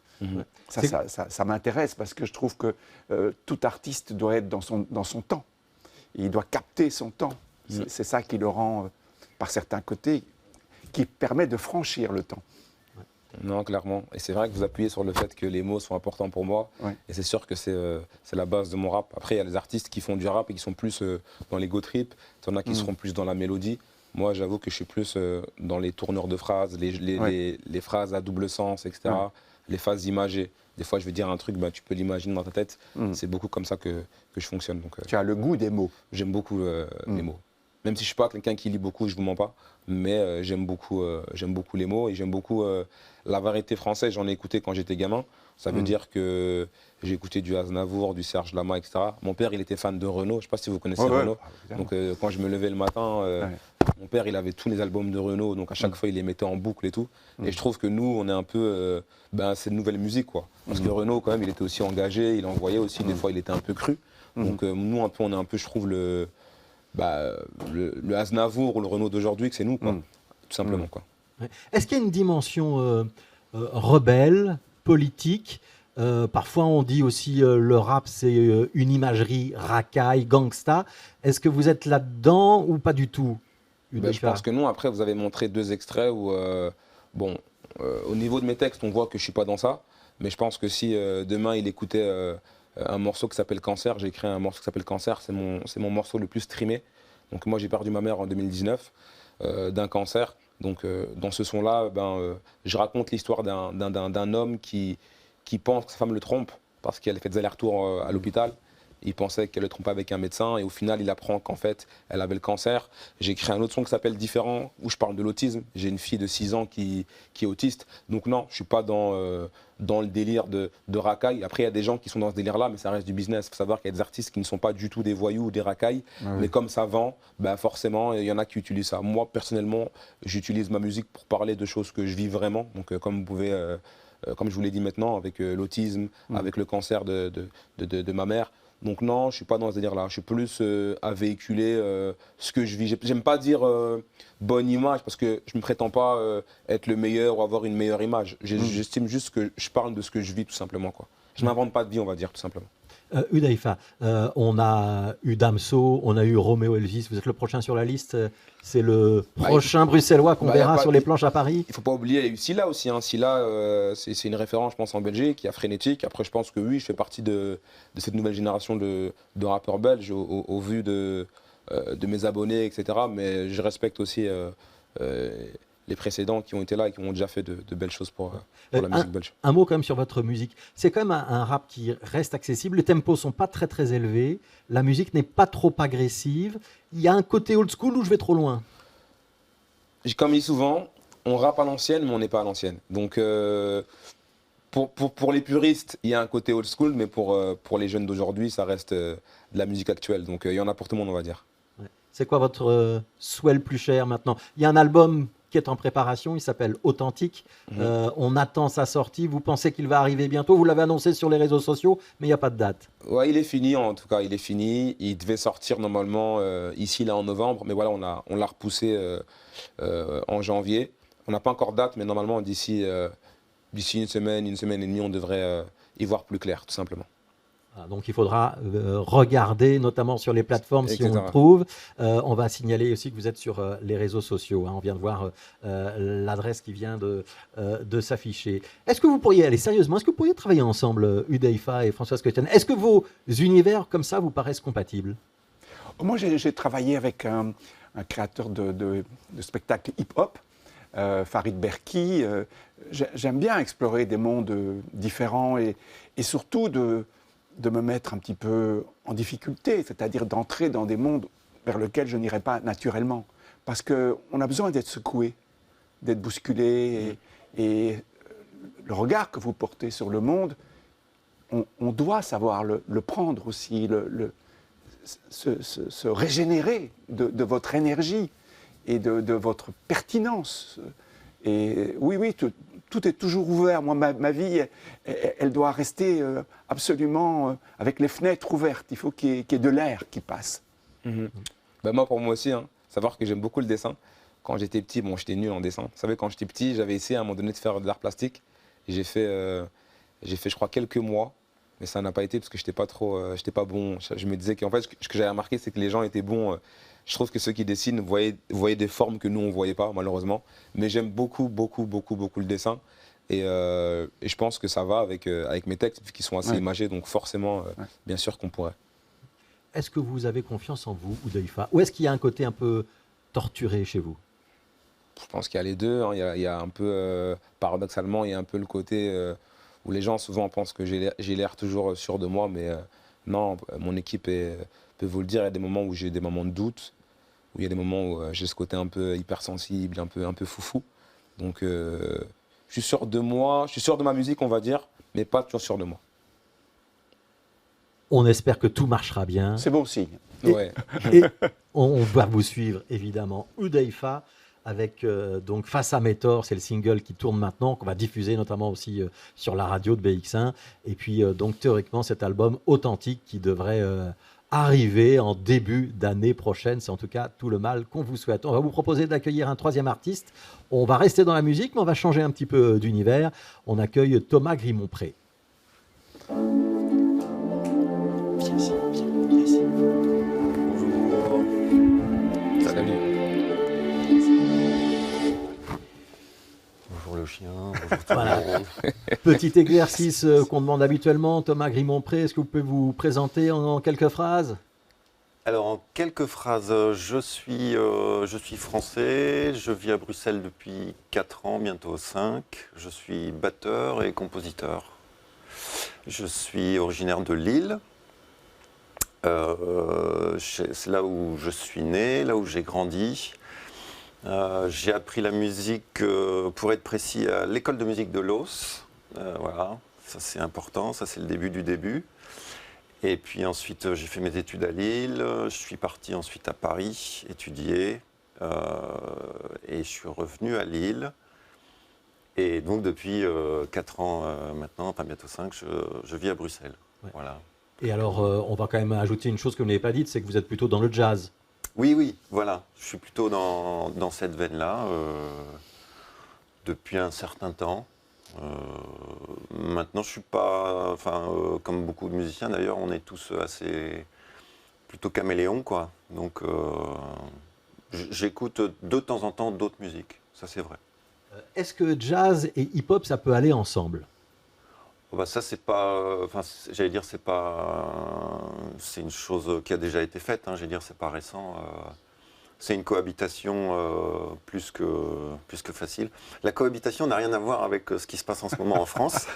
Ça m'intéresse parce que je trouve que tout artiste doit être dans son temps. Il doit capter son temps. C'est ça qui le rend, par certains côtés, qui permet de franchir le temps.
Non, clairement. Et c'est vrai que vous appuyez sur le fait que les mots sont importants pour moi. Ouais. Et c'est sûr que c'est la base de mon rap. Après, il y a des artistes qui font du rap et qui sont plus dans l'ego trip. Il y en a qui seront plus dans la mélodie. Moi, j'avoue que je suis plus dans les tourneurs de phrases, les phrases à double sens, etc. Ouais. Les phases imagées. Des fois, je vais dire un truc, tu peux l'imaginer dans ta tête. C'est beaucoup comme ça que je fonctionne. Donc,
tu as le goût des mots.
J'aime beaucoup les mots. Même si je ne suis pas quelqu'un qui lit beaucoup, je ne vous mens pas. Mais j'aime beaucoup les mots et j'aime beaucoup la variété française. J'en ai écouté quand j'étais gamin. Ça veut dire que j'ai écouté du Aznavour, du Serge Lama, etc. Mon père, il était fan de Renaud. Je ne sais pas si vous connaissez Renaud. Donc, quand je me levais le matin, mon père, il avait tous les albums de Renaud. Donc, à chaque fois, il les mettait en boucle et tout. Et je trouve que nous, on est un peu... c'est de nouvelle musique, quoi. Parce que Renaud, quand même, il était aussi engagé. Il envoyait aussi. Des fois, il était un peu cru. Donc, nous, un peu, on est un peu, je trouve, le Aznavour ou le Renaud d'aujourd'hui, que c'est nous, quoi. Tout simplement, quoi.
Est-ce qu'il y a une dimension rebelle, politique? Parfois, on dit aussi le rap, c'est une imagerie racaille, gangsta. Est-ce que vous êtes là-dedans ou pas du tout?
Je pense que non. Après, vous avez montré 2 extraits où, au niveau de mes textes, on voit que je ne suis pas dans ça. Mais je pense que si demain, il écoutait un morceau qui s'appelle Cancer, j'ai écrit un morceau qui s'appelle Cancer, c'est mon morceau le plus streamé. Donc moi, j'ai perdu ma mère en 2019 d'un cancer. Donc dans ce son-là, je raconte l'histoire d'un homme qui pense que sa femme le trompe parce qu'elle fait des allers-retours à l'hôpital. Il pensait qu'elle le trompait avec un médecin et au final, il apprend qu'en fait, elle avait le cancer. J'ai écrit un autre son qui s'appelle Différent, où je parle de l'autisme. J'ai une fille de 6 ans qui est autiste. Donc non, je ne suis pas dans le délire de racaille. Après, il y a des gens qui sont dans ce délire-là, mais ça reste du business. Il faut savoir qu'il y a des artistes qui ne sont pas du tout des voyous ou des racailles. Mais comme ça vend, forcément, il y en a qui utilisent ça. Moi, personnellement, j'utilise ma musique pour parler de choses que je vis vraiment. Donc comme vous pouvez... comme je vous l'ai dit maintenant, avec l'autisme, avec le cancer de ma mère. Donc non, je ne suis pas dans ce délire-là. Je suis plus à véhiculer ce que je vis. J'aime pas dire bonne image parce que je ne me prétends pas être le meilleur ou avoir une meilleure image. J'estime juste que je parle de ce que je vis tout simplement, quoi. Je ne m'invente pas de vie, on va dire, tout simplement.
Hudhaifa, on a eu Damso, on a eu Roméo Elvis, vous êtes le prochain sur la liste, c'est le prochain bruxellois qu'on verra sur les planches à Paris.
Il ne faut pas oublier, il y a eu Silla aussi, hein. Silla, c'est une référence, je pense, en Belgique, il y a Frénétique. Après, je pense que oui, je fais partie de cette nouvelle génération de rappeurs belges au vu de mes abonnés, etc. Mais je respecte aussi les précédents qui ont été là et qui ont déjà fait de belles choses pour la musique belge.
Un mot quand même sur votre musique. C'est quand même un rap qui reste accessible. Les tempos ne sont pas très très élevés. La musique n'est pas trop agressive. Il y a un côté old school où je vais trop loin.
Comme je dis souvent, on rappe à l'ancienne, mais on n'est pas à l'ancienne. Donc pour les puristes, il y a un côté old school, mais pour les jeunes d'aujourd'hui, ça reste de la musique actuelle. Donc il y en a pour tout le monde, on va dire.
Ouais. C'est quoi votre souhait le plus cher maintenant? Il y a un album qui est en préparation, il s'appelle Authentique. On attend sa sortie. Vous pensez qu'il va arriver bientôt? Vous l'avez annoncé sur les réseaux sociaux, mais il n'y a pas de date.
Ouais, il est fini en tout cas, il est fini. Il devait sortir normalement ici, là, en novembre, mais voilà, on l'a repoussé en janvier. On n'a pas encore de date, mais normalement, d'ici une semaine et demie, on devrait y voir plus clair, tout simplement.
Ah, donc il faudra regarder, notamment sur les plateformes si on
Etc.
le trouve. On va signaler aussi que vous êtes sur les réseaux sociaux, hein. On vient de voir l'adresse qui vient de s'afficher. Est-ce que vous pourriez, allez sérieusement, est-ce que vous pourriez travailler ensemble, Hudayfa et Françoise Cotten? Est-ce que vos univers comme ça vous paraissent compatibles?
Moi, j'ai travaillé avec un créateur de spectacles hip-hop, Farid Berki. J'aime bien explorer des mondes différents et surtout de me mettre un petit peu en difficulté, c'est-à-dire d'entrer dans des mondes vers lesquels je n'irais pas naturellement. Parce qu'on a besoin d'être secoué, d'être bousculé. Et le regard que vous portez sur le monde, on doit savoir le prendre aussi, se régénérer de votre énergie et de votre pertinence. Et oui, tout est toujours ouvert. Moi, ma vie, elle doit rester absolument avec les fenêtres ouvertes. Il faut qu'il y ait de l'air qui passe.
Ben moi, pour moi aussi, hein, savoir que j'aime beaucoup le dessin. Quand j'étais petit, bon, j'étais nul en dessin. Vous savez, quand j'étais petit, j'avais essayé à un moment donné de faire de l'art plastique. Et j'ai fait, je crois, quelques mois. Mais ça n'a pas été parce que j'étais pas bon. Je me disais qu'en fait, ce que j'avais remarqué, c'est que les gens étaient bons. Je trouve que ceux qui dessinent voyaient des formes que nous, on ne voyait pas, malheureusement. Mais j'aime beaucoup le dessin. Et je pense que ça va avec mes textes, qui sont assez imagés. Donc forcément, bien sûr qu'on pourrait.
Est-ce que vous avez confiance en vous, Hudayfa? Ou est-ce qu'il y a un côté un peu torturé chez vous?
Je pense qu'il y a les deux, hein. Il y a un peu, paradoxalement, il y a un peu le côté où les gens souvent pensent que j'ai l'air toujours sûr de moi, mais non, mon équipe peut vous le dire, il y a des moments où j'ai des moments de doute, où il y a des moments où j'ai ce côté un peu hypersensible, un peu foufou. Donc je suis sûr de moi, je suis sûr de ma musique, on va dire, mais pas toujours sûr de moi.
On espère que tout marchera bien.
C'est bon signe.
Ouais.
Et on va vous suivre, évidemment. Hudayfa, avec donc Face à Métor, c'est le single qui tourne maintenant, qu'on va diffuser notamment aussi sur la radio de BX1. Et puis, donc, théoriquement, cet album authentique qui devrait arriver en début d'année prochaine. C'est en tout cas tout le mal qu'on vous souhaite. On va vous proposer d'accueillir un troisième artiste. On va rester dans la musique, mais on va changer un petit peu d'univers. On accueille Thomas Grimont-Pré.
Salut.
Bonjour le chien, bonjour tout
Voilà.
le monde.
Petit exercice qu'on demande habituellement. Thomas Grimont-Pré, est-ce que vous pouvez vous présenter en quelques phrases?
Alors en quelques phrases, je suis français, je vis à Bruxelles depuis 4 ans, bientôt 5. Je suis batteur et compositeur. Je suis originaire de Lille. C'est là où je suis né, là où j'ai grandi. J'ai appris la musique, pour être précis, à l'école de musique de Loos. Voilà, ça c'est important, ça c'est le début du début. Et puis ensuite, j'ai fait mes études à Lille. Je suis parti ensuite à Paris étudier. Et je suis revenu à Lille. Et donc depuis 4 ans maintenant, enfin bientôt 5, je vis à Bruxelles.
Ouais.
Voilà.
Et alors, on va quand même ajouter une chose que vous n'avez pas dite, c'est que vous êtes plutôt dans le jazz.
Oui, voilà. Je suis plutôt dans cette veine-là depuis un certain temps. Maintenant, je suis pas, enfin, comme beaucoup de musiciens d'ailleurs, on est tous assez plutôt caméléons, quoi. Donc, j'écoute de temps en temps d'autres musiques. Ça, c'est vrai.
Est-ce que jazz et hip-hop, ça peut aller ensemble?
Bah ça c'est pas, enfin j'allais dire c'est une chose qui a déjà été faite. Hein, j'allais dire c'est pas récent. C'est une cohabitation plus que facile. La cohabitation n'a rien à voir avec ce qui se passe en ce moment en France.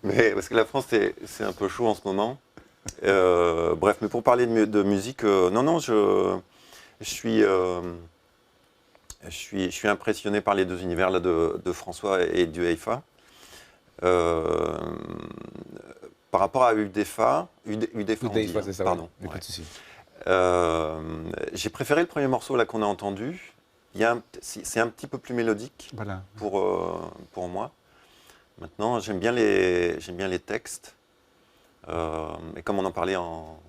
Mais parce que la France c'est un peu chaud en ce moment. Bref, mais pour parler de musique, non, je suis impressionné par les deux univers là de François et d'Hudayfa. Par rapport à Hudayfa,
c'est ça,
pardon.
ouais. Pas de souci.
J'ai préféré le premier morceau là qu'on a entendu. C'est un petit peu plus mélodique
Voilà.
pour moi. Maintenant, j'aime bien les textes. Et comme on en parlait en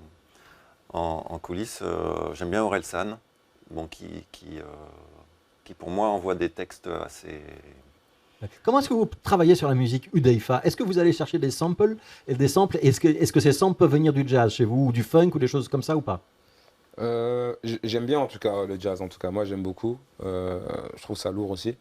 coulisses, j'aime bien Orelsan, bon, qui pour moi envoie des textes assez
Comment est-ce que vous travaillez sur la musique Hudhaifa? Est-ce que vous allez chercher des samples et des samples? Est-ce que ces samples peuvent venir du jazz chez vous, ou du funk, ou des choses comme ça, ou pas?
J'aime bien en tout cas le jazz, en tout cas moi j'aime beaucoup. Je trouve ça lourd aussi.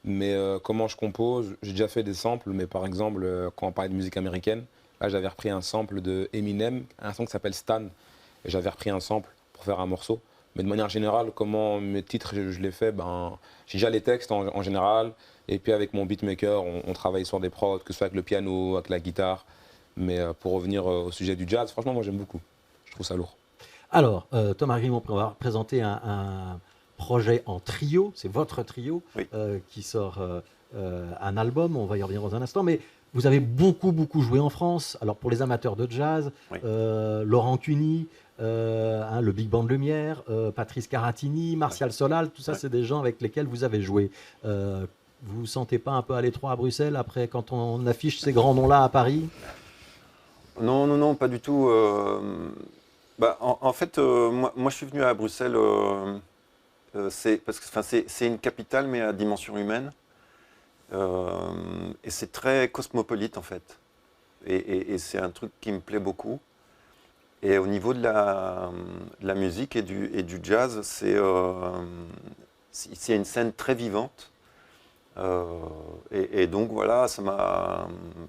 Mais comment je compose, j'ai déjà fait des samples, mais par exemple quand on parlait de musique américaine, là j'avais repris un sample de Eminem, un son qui s'appelle Stan, et j'avais repris un sample pour faire un morceau. Mais de manière générale, comment mes titres je les fais, ben, j'ai déjà les textes en général, et puis avec mon beatmaker, on travaille sur des prods, que ce soit avec le piano, avec la guitare. Mais pour revenir au sujet du jazz, franchement moi j'aime beaucoup, je trouve ça lourd.
Alors, Thomas Grimont va présenter un projet en trio, c'est votre trio,
Oui.
qui sort un album, on va y revenir dans un instant, mais vous avez beaucoup joué en France. Alors, pour les amateurs de jazz,
Oui.
Laurent Cuny, le Big Band Lumière, Patrice Caratini, Martial Solal, tout ça,
Ouais.
c'est des gens avec lesquels vous avez joué. Vous vous sentez pas un peu à l'étroit à Bruxelles, après, quand on affiche ces grands noms-là à Paris?
Non, pas du tout. En fait, moi, je suis venu à Bruxelles, parce que c'est une capitale, mais à dimension humaine. Et c'est très cosmopolite, en fait. Et c'est un truc qui me plaît beaucoup. Et au niveau de la musique et du jazz, c'est une scène très vivante. Et donc, voilà,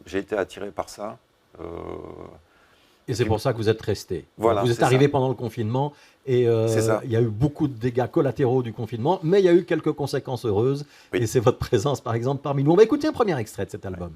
j'ai été attiré par ça.
Et c'est pour ça que vous êtes resté.
Voilà,
Vous êtes
c'est
arrivé
ça.
pendant le confinement et
C'est ça.
il y a eu beaucoup de dégâts collatéraux du confinement, mais il y a eu quelques conséquences heureuses.
Oui.
Et c'est votre présence, par exemple, parmi nous. On va écouter un premier extrait de cet album.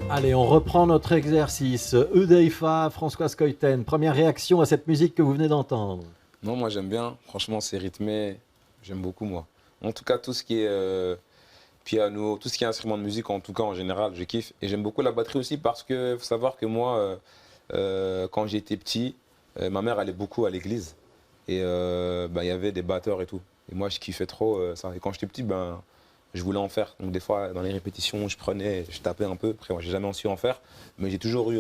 Allez, on reprend notre exercice. Hudhaifa, Françoise Coyten, première réaction à cette musique que vous venez d'entendre.
Non, moi j'aime bien. Franchement, c'est rythmé. J'aime beaucoup, moi. En tout cas, tout ce qui est piano, tout ce qui est instrument de musique, en tout cas, en général, je kiffe. Et j'aime beaucoup la batterie aussi parce que faut savoir que moi, quand j'étais petit, ma mère allait beaucoup à l'église. Et il y avait des batteurs et tout. Et moi, je kiffais trop ça. Et quand j'étais petit, je voulais en faire. Donc des fois, dans les répétitions, je prenais, je tapais un peu. Après, moi, j'ai jamais su en faire. Mais j'ai toujours eu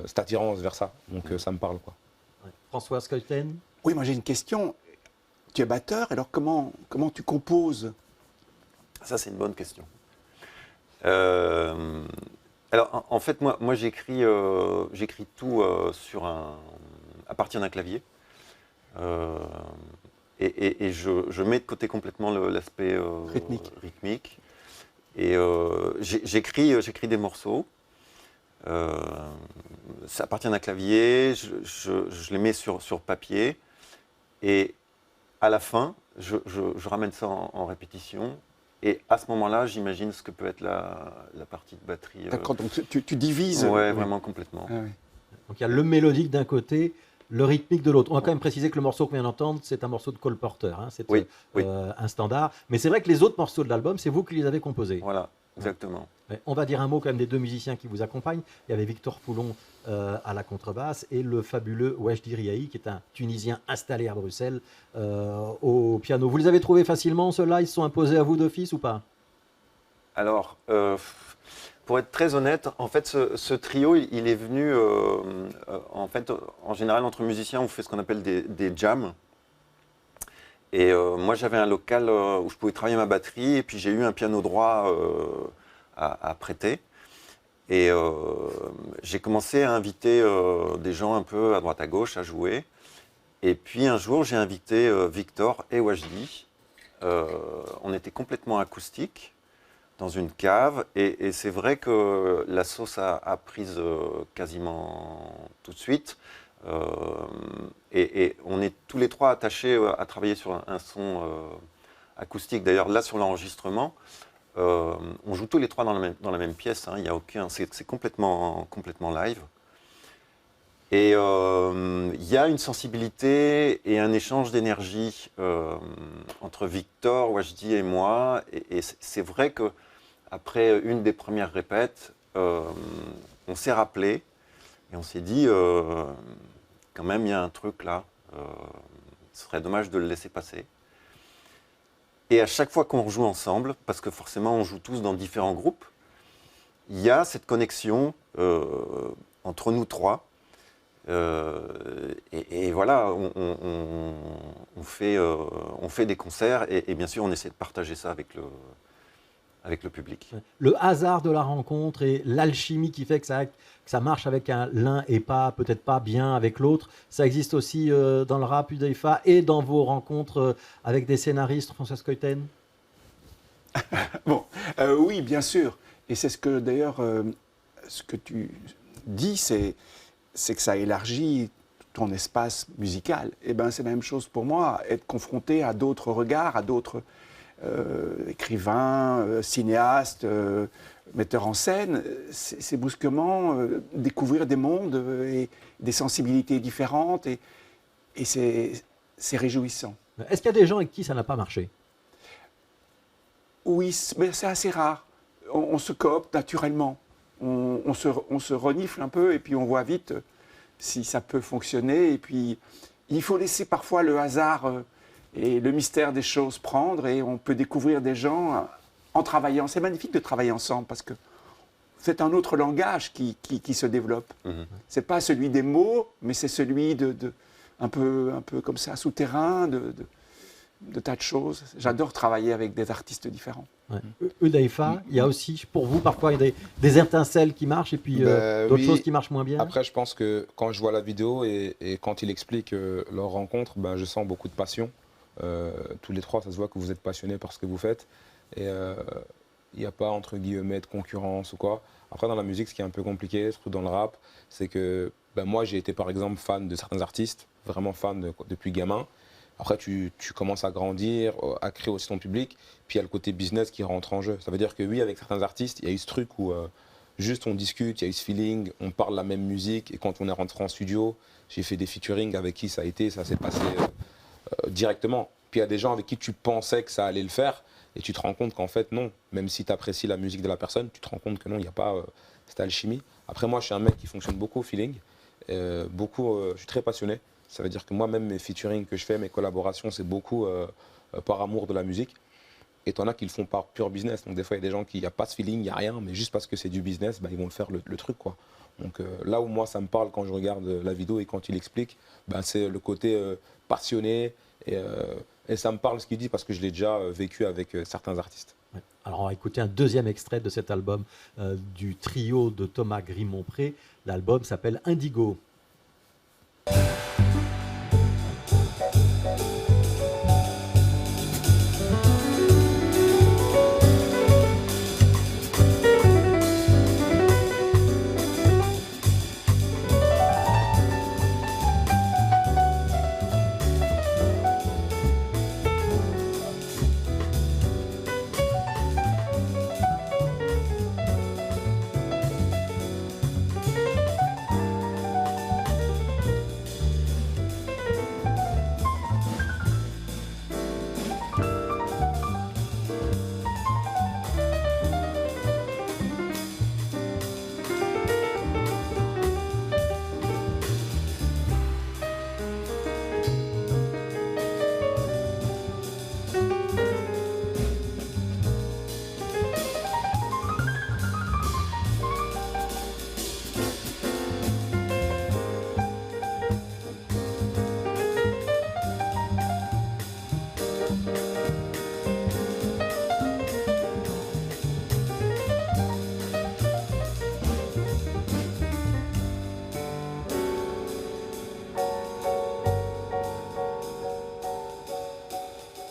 cette attirance vers ça. Donc ça me parle, quoi.
Ouais. Françoise Coyten.
Oui, moi j'ai une question. Tu es batteur, alors comment tu composes?
Ça, c'est une bonne question. Alors, en fait, moi j'écris tout à partir d'un clavier. Et je mets de côté complètement l'aspect rythmique. Et j'écris des morceaux. Ça appartient d'un clavier, je les mets sur papier. Et à la fin, je ramène ça en répétition. Et à ce moment-là, j'imagine ce que peut être la partie de batterie.
D'accord, donc tu divises.
Ouais, vraiment complètement.
Ah, ouais.
Donc il y a le mélodique d'un côté, le rythmique de l'autre. On va quand même préciser que le morceau qu'on vient d'entendre, c'est un morceau de Cole Porter. Hein. C'est
Oui.
un standard. Mais c'est vrai que les autres morceaux de l'album, c'est vous qui les avez composés.
Voilà. exactement.
Ouais. On va dire un mot quand même des deux musiciens qui vous accompagnent. Il y avait Victor Poulon à la contrebasse et le fabuleux Wajdi Riahi, qui est un Tunisien installé à Bruxelles au piano. Vous les avez trouvés facilement, ceux-là? Ils se sont imposés à vous d'office ou pas?
Alors, pour être très honnête, en fait, ce trio, il est venu, en fait, en général, entre musiciens, on fait ce qu'on appelle des jams. Et moi, j'avais un local où je pouvais travailler ma batterie, et puis j'ai eu un piano droit à prêter. Et j'ai commencé à inviter des gens un peu à droite à gauche à jouer. Et puis un jour, j'ai invité Victor et Wajdi. On était complètement acoustique dans une cave. Et c'est vrai que la sauce a prise quasiment tout de suite. Et on est tous les trois attachés à travailler sur un son acoustique. D'ailleurs, là, sur l'enregistrement, on joue tous les trois dans la même pièce. Hein. Il y a aucun, c'est complètement live. Et il y a une sensibilité et un échange d'énergie entre Victor, Wajdi et moi. Et c'est vrai qu'après une des premières répètes, on s'est rappelé et on s'est dit, quand même, il y a un truc là. Ce serait dommage de le laisser passer. Et à chaque fois qu'on joue ensemble, parce que forcément on joue tous dans différents groupes, il y a cette connexion entre nous trois. Et voilà, on fait des concerts et bien sûr on essaie de partager ça avec le public.
Le hasard de la rencontre et l'alchimie qui fait que ça marche avec l'un et peut-être pas bien avec l'autre, ça existe aussi dans le rap UDEIFA et dans vos rencontres avec des scénaristes, François Scoïten?
Bon, oui, bien sûr. Et c'est ce que d'ailleurs, ce que tu dis, c'est que ça élargit ton espace musical. Et ben, c'est la même chose pour moi, être confronté à d'autres regards, à d'autres écrivains, cinéastes, metteurs en scène. C'est brusquement découvrir des mondes et des sensibilités différentes. Et c'est réjouissant.
Est-ce qu'il y a des gens avec qui ça n'a pas marché?
Oui, mais c'est assez rare. On se coopte naturellement. On se renifle un peu et puis on voit vite si ça peut fonctionner. Et puis, il faut laisser parfois le hasard et le mystère des choses prendre et on peut découvrir des gens en travaillant. C'est magnifique de travailler ensemble parce que c'est un autre langage qui se développe. Mm-hmm. Ce n'est pas celui des mots, mais c'est celui un peu comme ça, souterrain, de tas de choses. J'adore travailler avec des artistes différents.
Ouais. UDEIFA, il y a aussi, pour vous, parfois, il y a des étincelles qui marchent et puis d'autres choses qui marchent moins bien.
Après, je pense que quand je vois la vidéo et quand il explique leur rencontre, je sens beaucoup de passion. Tous les trois, ça se voit que vous êtes passionnés par ce que vous faites. Et il n'y a pas, entre guillemets, de concurrence ou quoi. Après, dans la musique, ce qui est un peu compliqué, surtout dans le rap, c'est que moi, j'ai été, par exemple, fan de certains artistes, vraiment fan depuis gamin. Après, tu commences à grandir, à créer aussi ton public. Puis il y a le côté business qui rentre en jeu. Ça veut dire que oui, avec certains artistes, il y a eu ce truc où juste on discute, il y a eu ce feeling, on parle la même musique. Et quand on est rentré en studio, j'ai fait des featuring avec qui ça s'est passé directement. Puis il y a des gens avec qui tu pensais que ça allait le faire. Et tu te rends compte qu'en fait, non. Même si tu apprécies la musique de la personne, tu te rends compte que non, il n'y a pas cette alchimie. Après, moi, je suis un mec qui fonctionne beaucoup au feeling. Je suis très passionné. Ça veut dire que moi-même, mes featuring que je fais, mes collaborations, c'est beaucoup par amour de la musique. Et t'en as qui le font par pur business. Donc des fois, il y a des gens qui, il n'y a pas ce feeling, il n'y a rien, mais juste parce que c'est du business, ils vont le faire le truc, quoi. Donc là où moi, ça me parle quand je regarde la vidéo et quand il explique, c'est le côté passionné. Et ça me parle ce qu'il dit parce que je l'ai déjà vécu avec certains artistes.
Ouais. Alors on va écouter un deuxième extrait de cet album du trio de Thomas Grimont-Pré. L'album s'appelle Indigo.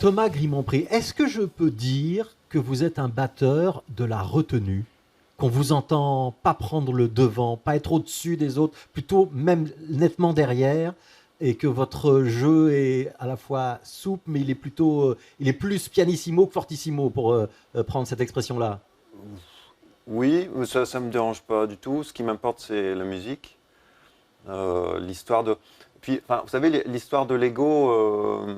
Thomas Grimont-Pré, est-ce que je peux dire que vous êtes un batteur de la retenue? Qu'on vous entend pas prendre le devant, pas être au-dessus des autres, plutôt même nettement derrière, et que votre jeu est à la fois souple, mais il est plus pianissimo que fortissimo, pour prendre cette expression-là.
Oui, mais ça ne me dérange pas du tout. Ce qui m'importe, c'est la musique. L'histoire de... Puis, enfin, vous savez, l'histoire de l'ego...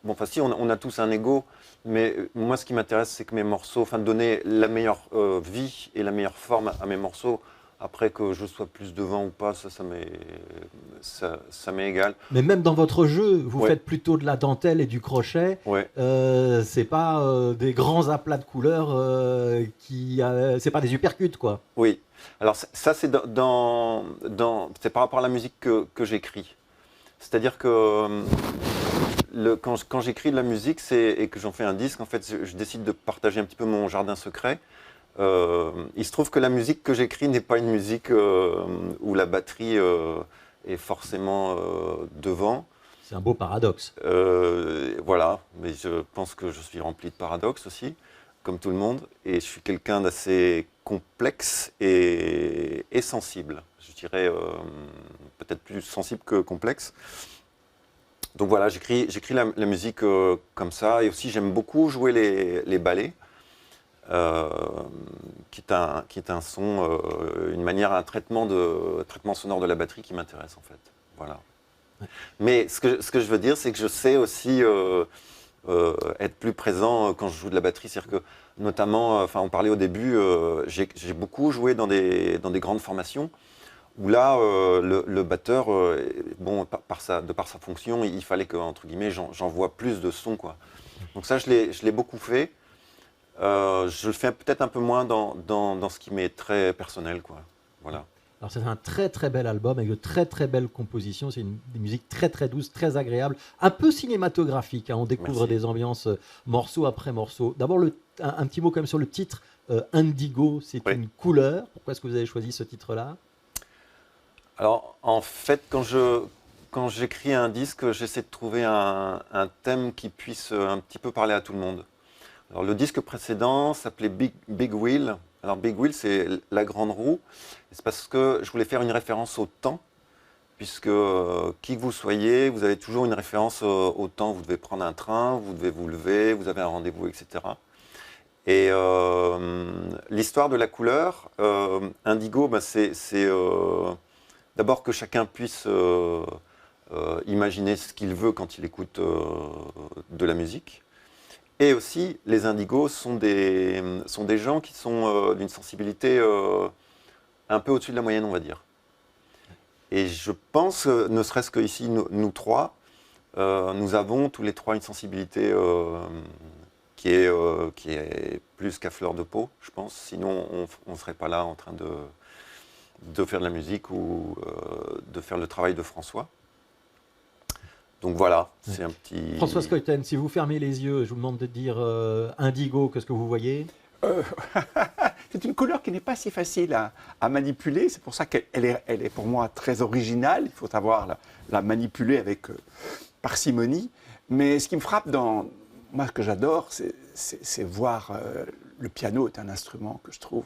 bon, enfin, si, on a tous un ego, mais moi, ce qui m'intéresse, c'est que mes morceaux... Enfin, de donner la meilleure vie et la meilleure forme à mes morceaux. Après, que je sois plus devant ou pas, ça m'est égal.
Mais même dans votre jeu, vous
Ouais.
faites plutôt de la dentelle et du crochet.
Ouais.
C'est pas des grands aplats de couleurs, c'est pas des uppercuts, quoi.
Oui. Alors ça, c'est c'est par rapport à la musique que j'écris. C'est-à-dire que quand j'écris de la musique et que j'en fais un disque, en fait, je décide de partager un petit peu mon jardin secret. Il se trouve que la musique que j'écris n'est pas une musique où la batterie est forcément devant.
C'est un beau paradoxe.
Voilà, mais je pense que je suis rempli de paradoxes aussi, comme tout le monde, et je suis quelqu'un d'assez complexe et sensible. Je dirais peut-être plus sensible que complexe. Donc voilà, j'écris la musique comme ça, et aussi j'aime beaucoup jouer les ballets. Qui est un son, une manière, un traitement sonore de la batterie qui m'intéresse en fait. Voilà.
Ouais.
Mais ce que je veux dire, c'est que je sais aussi être plus présent quand je joue de la batterie. C'est-à-dire que, notamment, enfin, on parlait au début, j'ai beaucoup joué dans des grandes formations où là, le batteur, bon, de par sa fonction, il fallait que, entre guillemets, j'envoie plus de sons, quoi. Donc ça, je l'ai beaucoup fait. Je le fais peut-être un peu moins dans ce qui m'est très personnel, quoi. Voilà.
Alors c'est un très très bel album avec de très très belles compositions. C'est des musiques très très douces, très agréables, un peu cinématographiques, hein. On découvre
Merci.
des ambiances morceau après morceau. D'abord un petit mot quand même sur le titre. Indigo, c'est
Oui.
une couleur. Pourquoi est-ce que vous avez choisi ce titre-là?
Alors, en fait, quand j'écris un disque, j'essaie de trouver un thème qui puisse un petit peu parler à tout le monde. Alors, le disque précédent s'appelait Big Wheel. Alors, Big Wheel, c'est la grande roue. C'est parce que je voulais faire une référence au temps, puisque qui que vous soyez, vous avez toujours une référence au temps. Vous devez prendre un train, vous devez vous lever, vous avez un rendez-vous, etc. Et l'histoire de la couleur, indigo, bah, c'est d'abord que chacun puisse imaginer ce qu'il veut quand il écoute de la musique. Et aussi, les indigos sont des gens qui sont d'une sensibilité un peu au-dessus de la moyenne, on va dire. Et je pense, ne serait-ce qu'ici, nous trois, nous avons tous les trois une sensibilité qui est plus qu'à fleur de peau, je pense. Sinon, on ne serait pas là en train de faire de la musique ou de faire le travail de François. Donc voilà, c'est un petit...
François Scoyten, si vous fermez les yeux, je vous demande de dire indigo, qu'est-ce que vous voyez?
C'est une couleur qui n'est pas si facile à manipuler. C'est pour ça qu'elle est pour moi très originale. Il faut savoir la manipuler avec parcimonie. Mais ce qui me frappe moi, ce que j'adore, c'est voir... le piano est un instrument que je trouve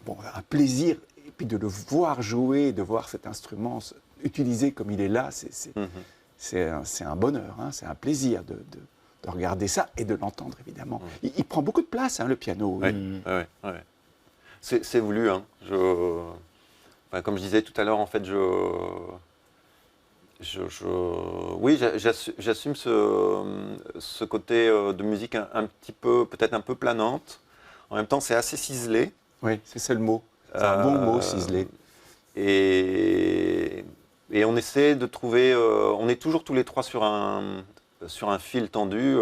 un plaisir. Et puis de le voir jouer, de voir cet instrument utilisé comme il est là, c'est un bonheur, hein, c'est un plaisir de regarder ça et de l'entendre, évidemment. Il prend beaucoup de place, hein, le piano.
Oui. C'est voulu. Hein. Enfin, comme je disais tout à l'heure, en fait, oui, j'assume ce côté de musique un petit peu, peut-être un peu planante. En même temps, c'est assez ciselé.
Oui, c'est le mot. C'est un bon mot, ciselé.
Et on essaie de trouver... on est toujours tous les trois sur un fil tendu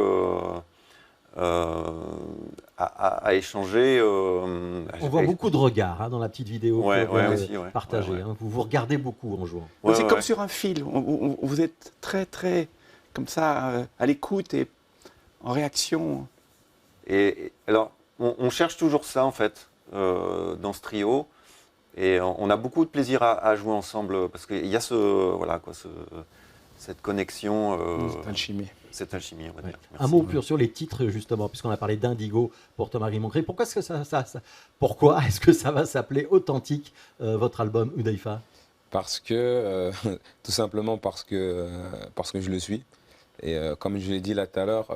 à échanger.
On voit beaucoup de regards, hein, dans la petite vidéo que vous avez partagée. Hein. Vous regardez beaucoup en jouant.
C'est comme sur un fil. Vous êtes très, très, comme ça, à l'écoute et en réaction.
Et alors, on cherche toujours ça, en fait, dans ce trio. Et on a beaucoup de plaisir à jouer ensemble, parce qu'il y a cette connexion.
Cette alchimie.
Cette alchimie, on va
Ouais.
dire.
Un mot pur sur les titres, justement, puisqu'on a parlé d'Indigo pour Thomas Grimongré. Pourquoi est-ce que ça va s'appeler Authentique, votre album Hudhaifa?
Parce que, tout simplement parce que je le suis. Et comme je l'ai dit là tout à l'heure,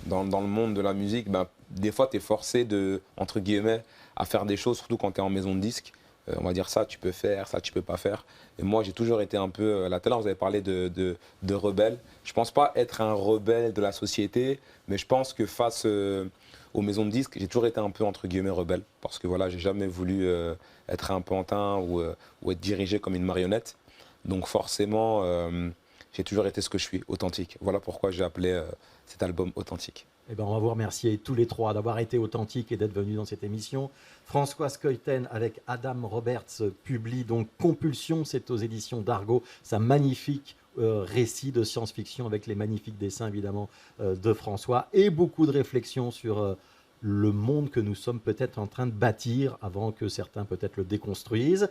dans le monde de la musique, ben, des fois, tu es forcé de, entre guillemets, à faire des choses, surtout quand tu es en maison de disque. On va dire ça, tu peux faire, ça, tu peux pas faire. Et moi, j'ai toujours été un peu... Là tout à l'heure, vous avez parlé de rebelle. Je pense pas être un rebelle de la société, mais je pense que face aux maisons de disques, j'ai toujours été un peu, entre guillemets, rebelle. Parce que voilà, j'ai jamais voulu être un pantin ou être dirigé comme une marionnette. Donc forcément, j'ai toujours été ce que je suis, authentique. Voilà pourquoi j'ai appelé cet album Authentique.
Eh ben, on va vous remercier tous les trois d'avoir été authentiques et d'être venus dans cette émission. François Skeuten avec Adam Roberts publie donc Compulsion, c'est aux éditions d'Argo, sa magnifique récit de science-fiction avec les magnifiques dessins évidemment de François et beaucoup de réflexions sur le monde que nous sommes peut-être en train de bâtir avant que certains peut-être le déconstruisent.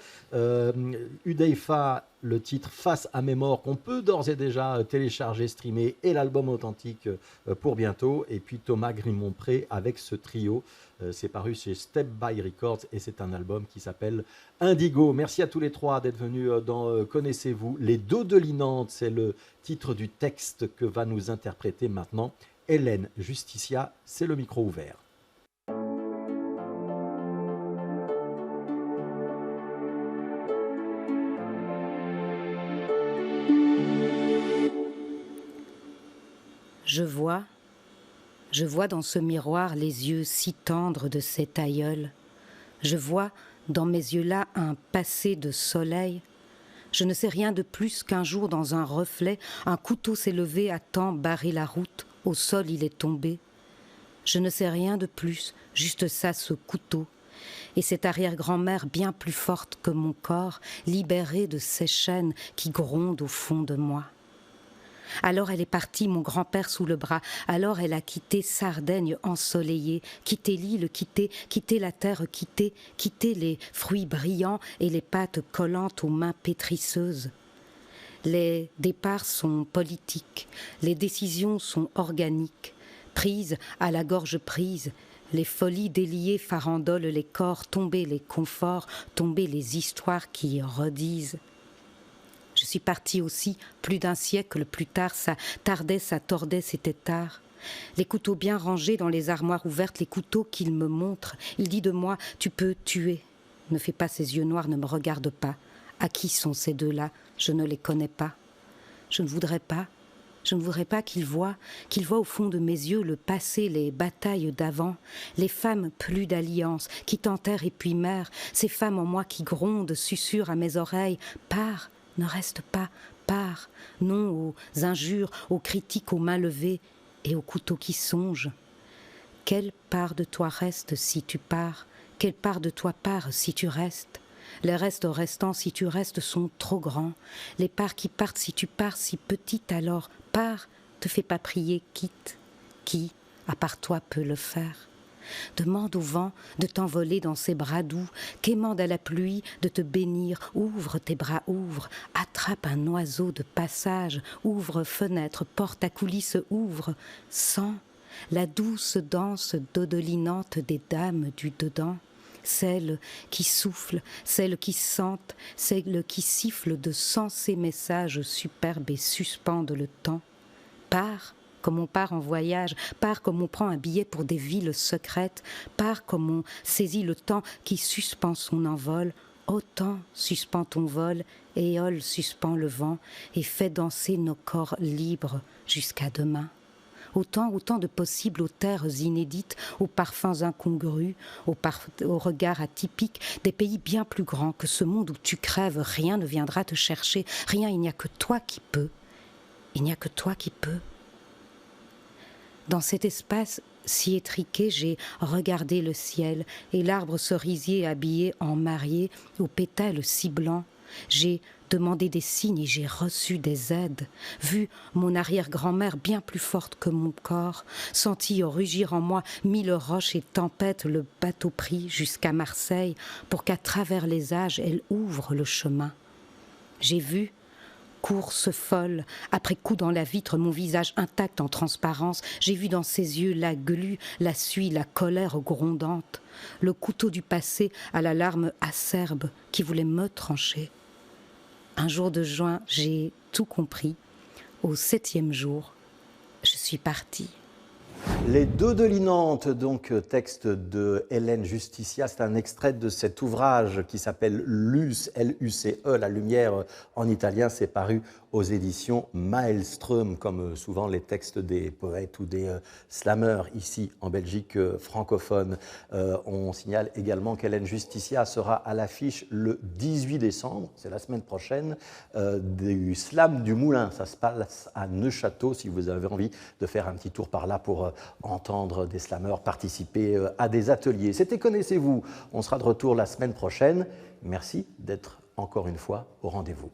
Hudhaifa, le titre Face à mes morts, qu'on peut d'ores et déjà télécharger, streamer, et l'album Authentique pour bientôt. Et puis Thomas Grimonpré avec ce trio. C'est paru chez Step by Records et c'est un album qui s'appelle Indigo. Merci à tous les trois d'être venus dans Connaissez-vous. Les Dodelinantes, c'est le titre du texte que va nous interpréter maintenant Hélène Justicia. C'est le micro ouvert.
Je vois dans ce miroir les yeux si tendres de cet aïeul. Je vois dans mes yeux-là un passé de soleil. Je ne sais rien de plus qu'un jour dans un reflet, un couteau s'est levé à temps barrer la route, au sol il est tombé. Je ne sais rien de plus, juste ça, ce couteau. Et cette arrière-grand-mère bien plus forte que mon corps, libérée de ces chaînes qui grondent au fond de moi. Alors elle est partie, mon grand-père sous le bras. Alors elle a quitté Sardaigne ensoleillée, quitté l'île, quitté la terre, quitté les fruits brillants et les pâtes collantes aux mains pétrisseuses. Les départs sont politiques, les décisions sont organiques, prises à la gorge prise. Les folies déliées farandolent les corps, tomber les conforts, tomber les histoires qui redisent. Je suis partie aussi, plus d'un siècle plus tard, ça tardait, ça tordait, c'était tard. Les couteaux bien rangés dans les armoires ouvertes, les couteaux qu'il me montre. Il dit de moi, tu peux tuer. Ne fais pas ces yeux noirs, ne me regarde pas. À qui sont ces deux-là? Je ne les connais pas. Je ne voudrais pas qu'il voie au fond de mes yeux le passé, les batailles d'avant, les femmes plus d'alliance, qui tentèrent et puis mèrent, ces femmes en moi qui grondent, susurrent à mes oreilles, pars. Ne reste pas, pars, non aux injures, aux critiques, aux mains levées et aux couteaux qui songent. Quelle part de toi reste si tu pars? Quelle part de toi part si tu restes? Les restes restants si tu restes sont trop grands. Les parts qui partent si tu pars si petites, alors pars, te fais pas prier, quitte. Qui, à part toi, peut le faire? Demande au vent de t'envoler dans ses bras doux, quémande à la pluie de te bénir, ouvre tes bras, ouvre, attrape un oiseau de passage, ouvre fenêtre, porte à coulisses, ouvre, sens la douce danse dodelinante des dames du dedans, celles qui soufflent, celles qui sentent, celles qui sifflent de sensés messages superbes et suspendent le temps. Pars, comme on part en voyage, pars comme on prend un billet pour des villes secrètes, pars comme on saisit le temps qui suspend son envol, autant suspend ton vol, éole suspend le vent et fait danser nos corps libres jusqu'à demain. Autant de possibles aux terres inédites, aux parfums incongrus, aux regards atypiques, des pays bien plus grands que ce monde où tu crèves, rien ne viendra te chercher, rien, il n'y a que toi qui peux. Il n'y a que toi qui peux. Dans cet espace si étriqué, j'ai regardé le ciel et l'arbre cerisier habillé en mariée aux pétales si blancs. J'ai demandé des signes et j'ai reçu des aides, vu mon arrière-grand-mère bien plus forte que mon corps, senti rugir en moi 1000 roches et tempêtes, le bateau pris jusqu'à Marseille pour qu'à travers les âges elle ouvre le chemin. J'ai vu course folle. Après coup dans la vitre, mon visage intact en transparence. J'ai vu dans ses yeux la glu, la suie, la colère grondante. Le couteau du passé à la larme acerbe qui voulait me trancher. Un jour de juin, j'ai tout compris. Au 7e jour, je suis partie.
Les deux de Linante, donc texte de Hélène Justicia, c'est un extrait de cet ouvrage qui s'appelle Luce, L-U-C-E, la lumière en italien, c'est paru aux éditions Maelström, comme souvent les textes des poètes ou des slammers ici en Belgique francophone. On signale également qu'Hélène Justicia sera à l'affiche le 18 décembre, c'est la semaine prochaine, du Slam du Moulin. Ça se passe à Neuchâteau, si vous avez envie de faire un petit tour par là pour entendre des slammers participer à des ateliers. C'était Connaissez-vous. On sera de retour la semaine prochaine. Merci d'être encore une fois au rendez-vous.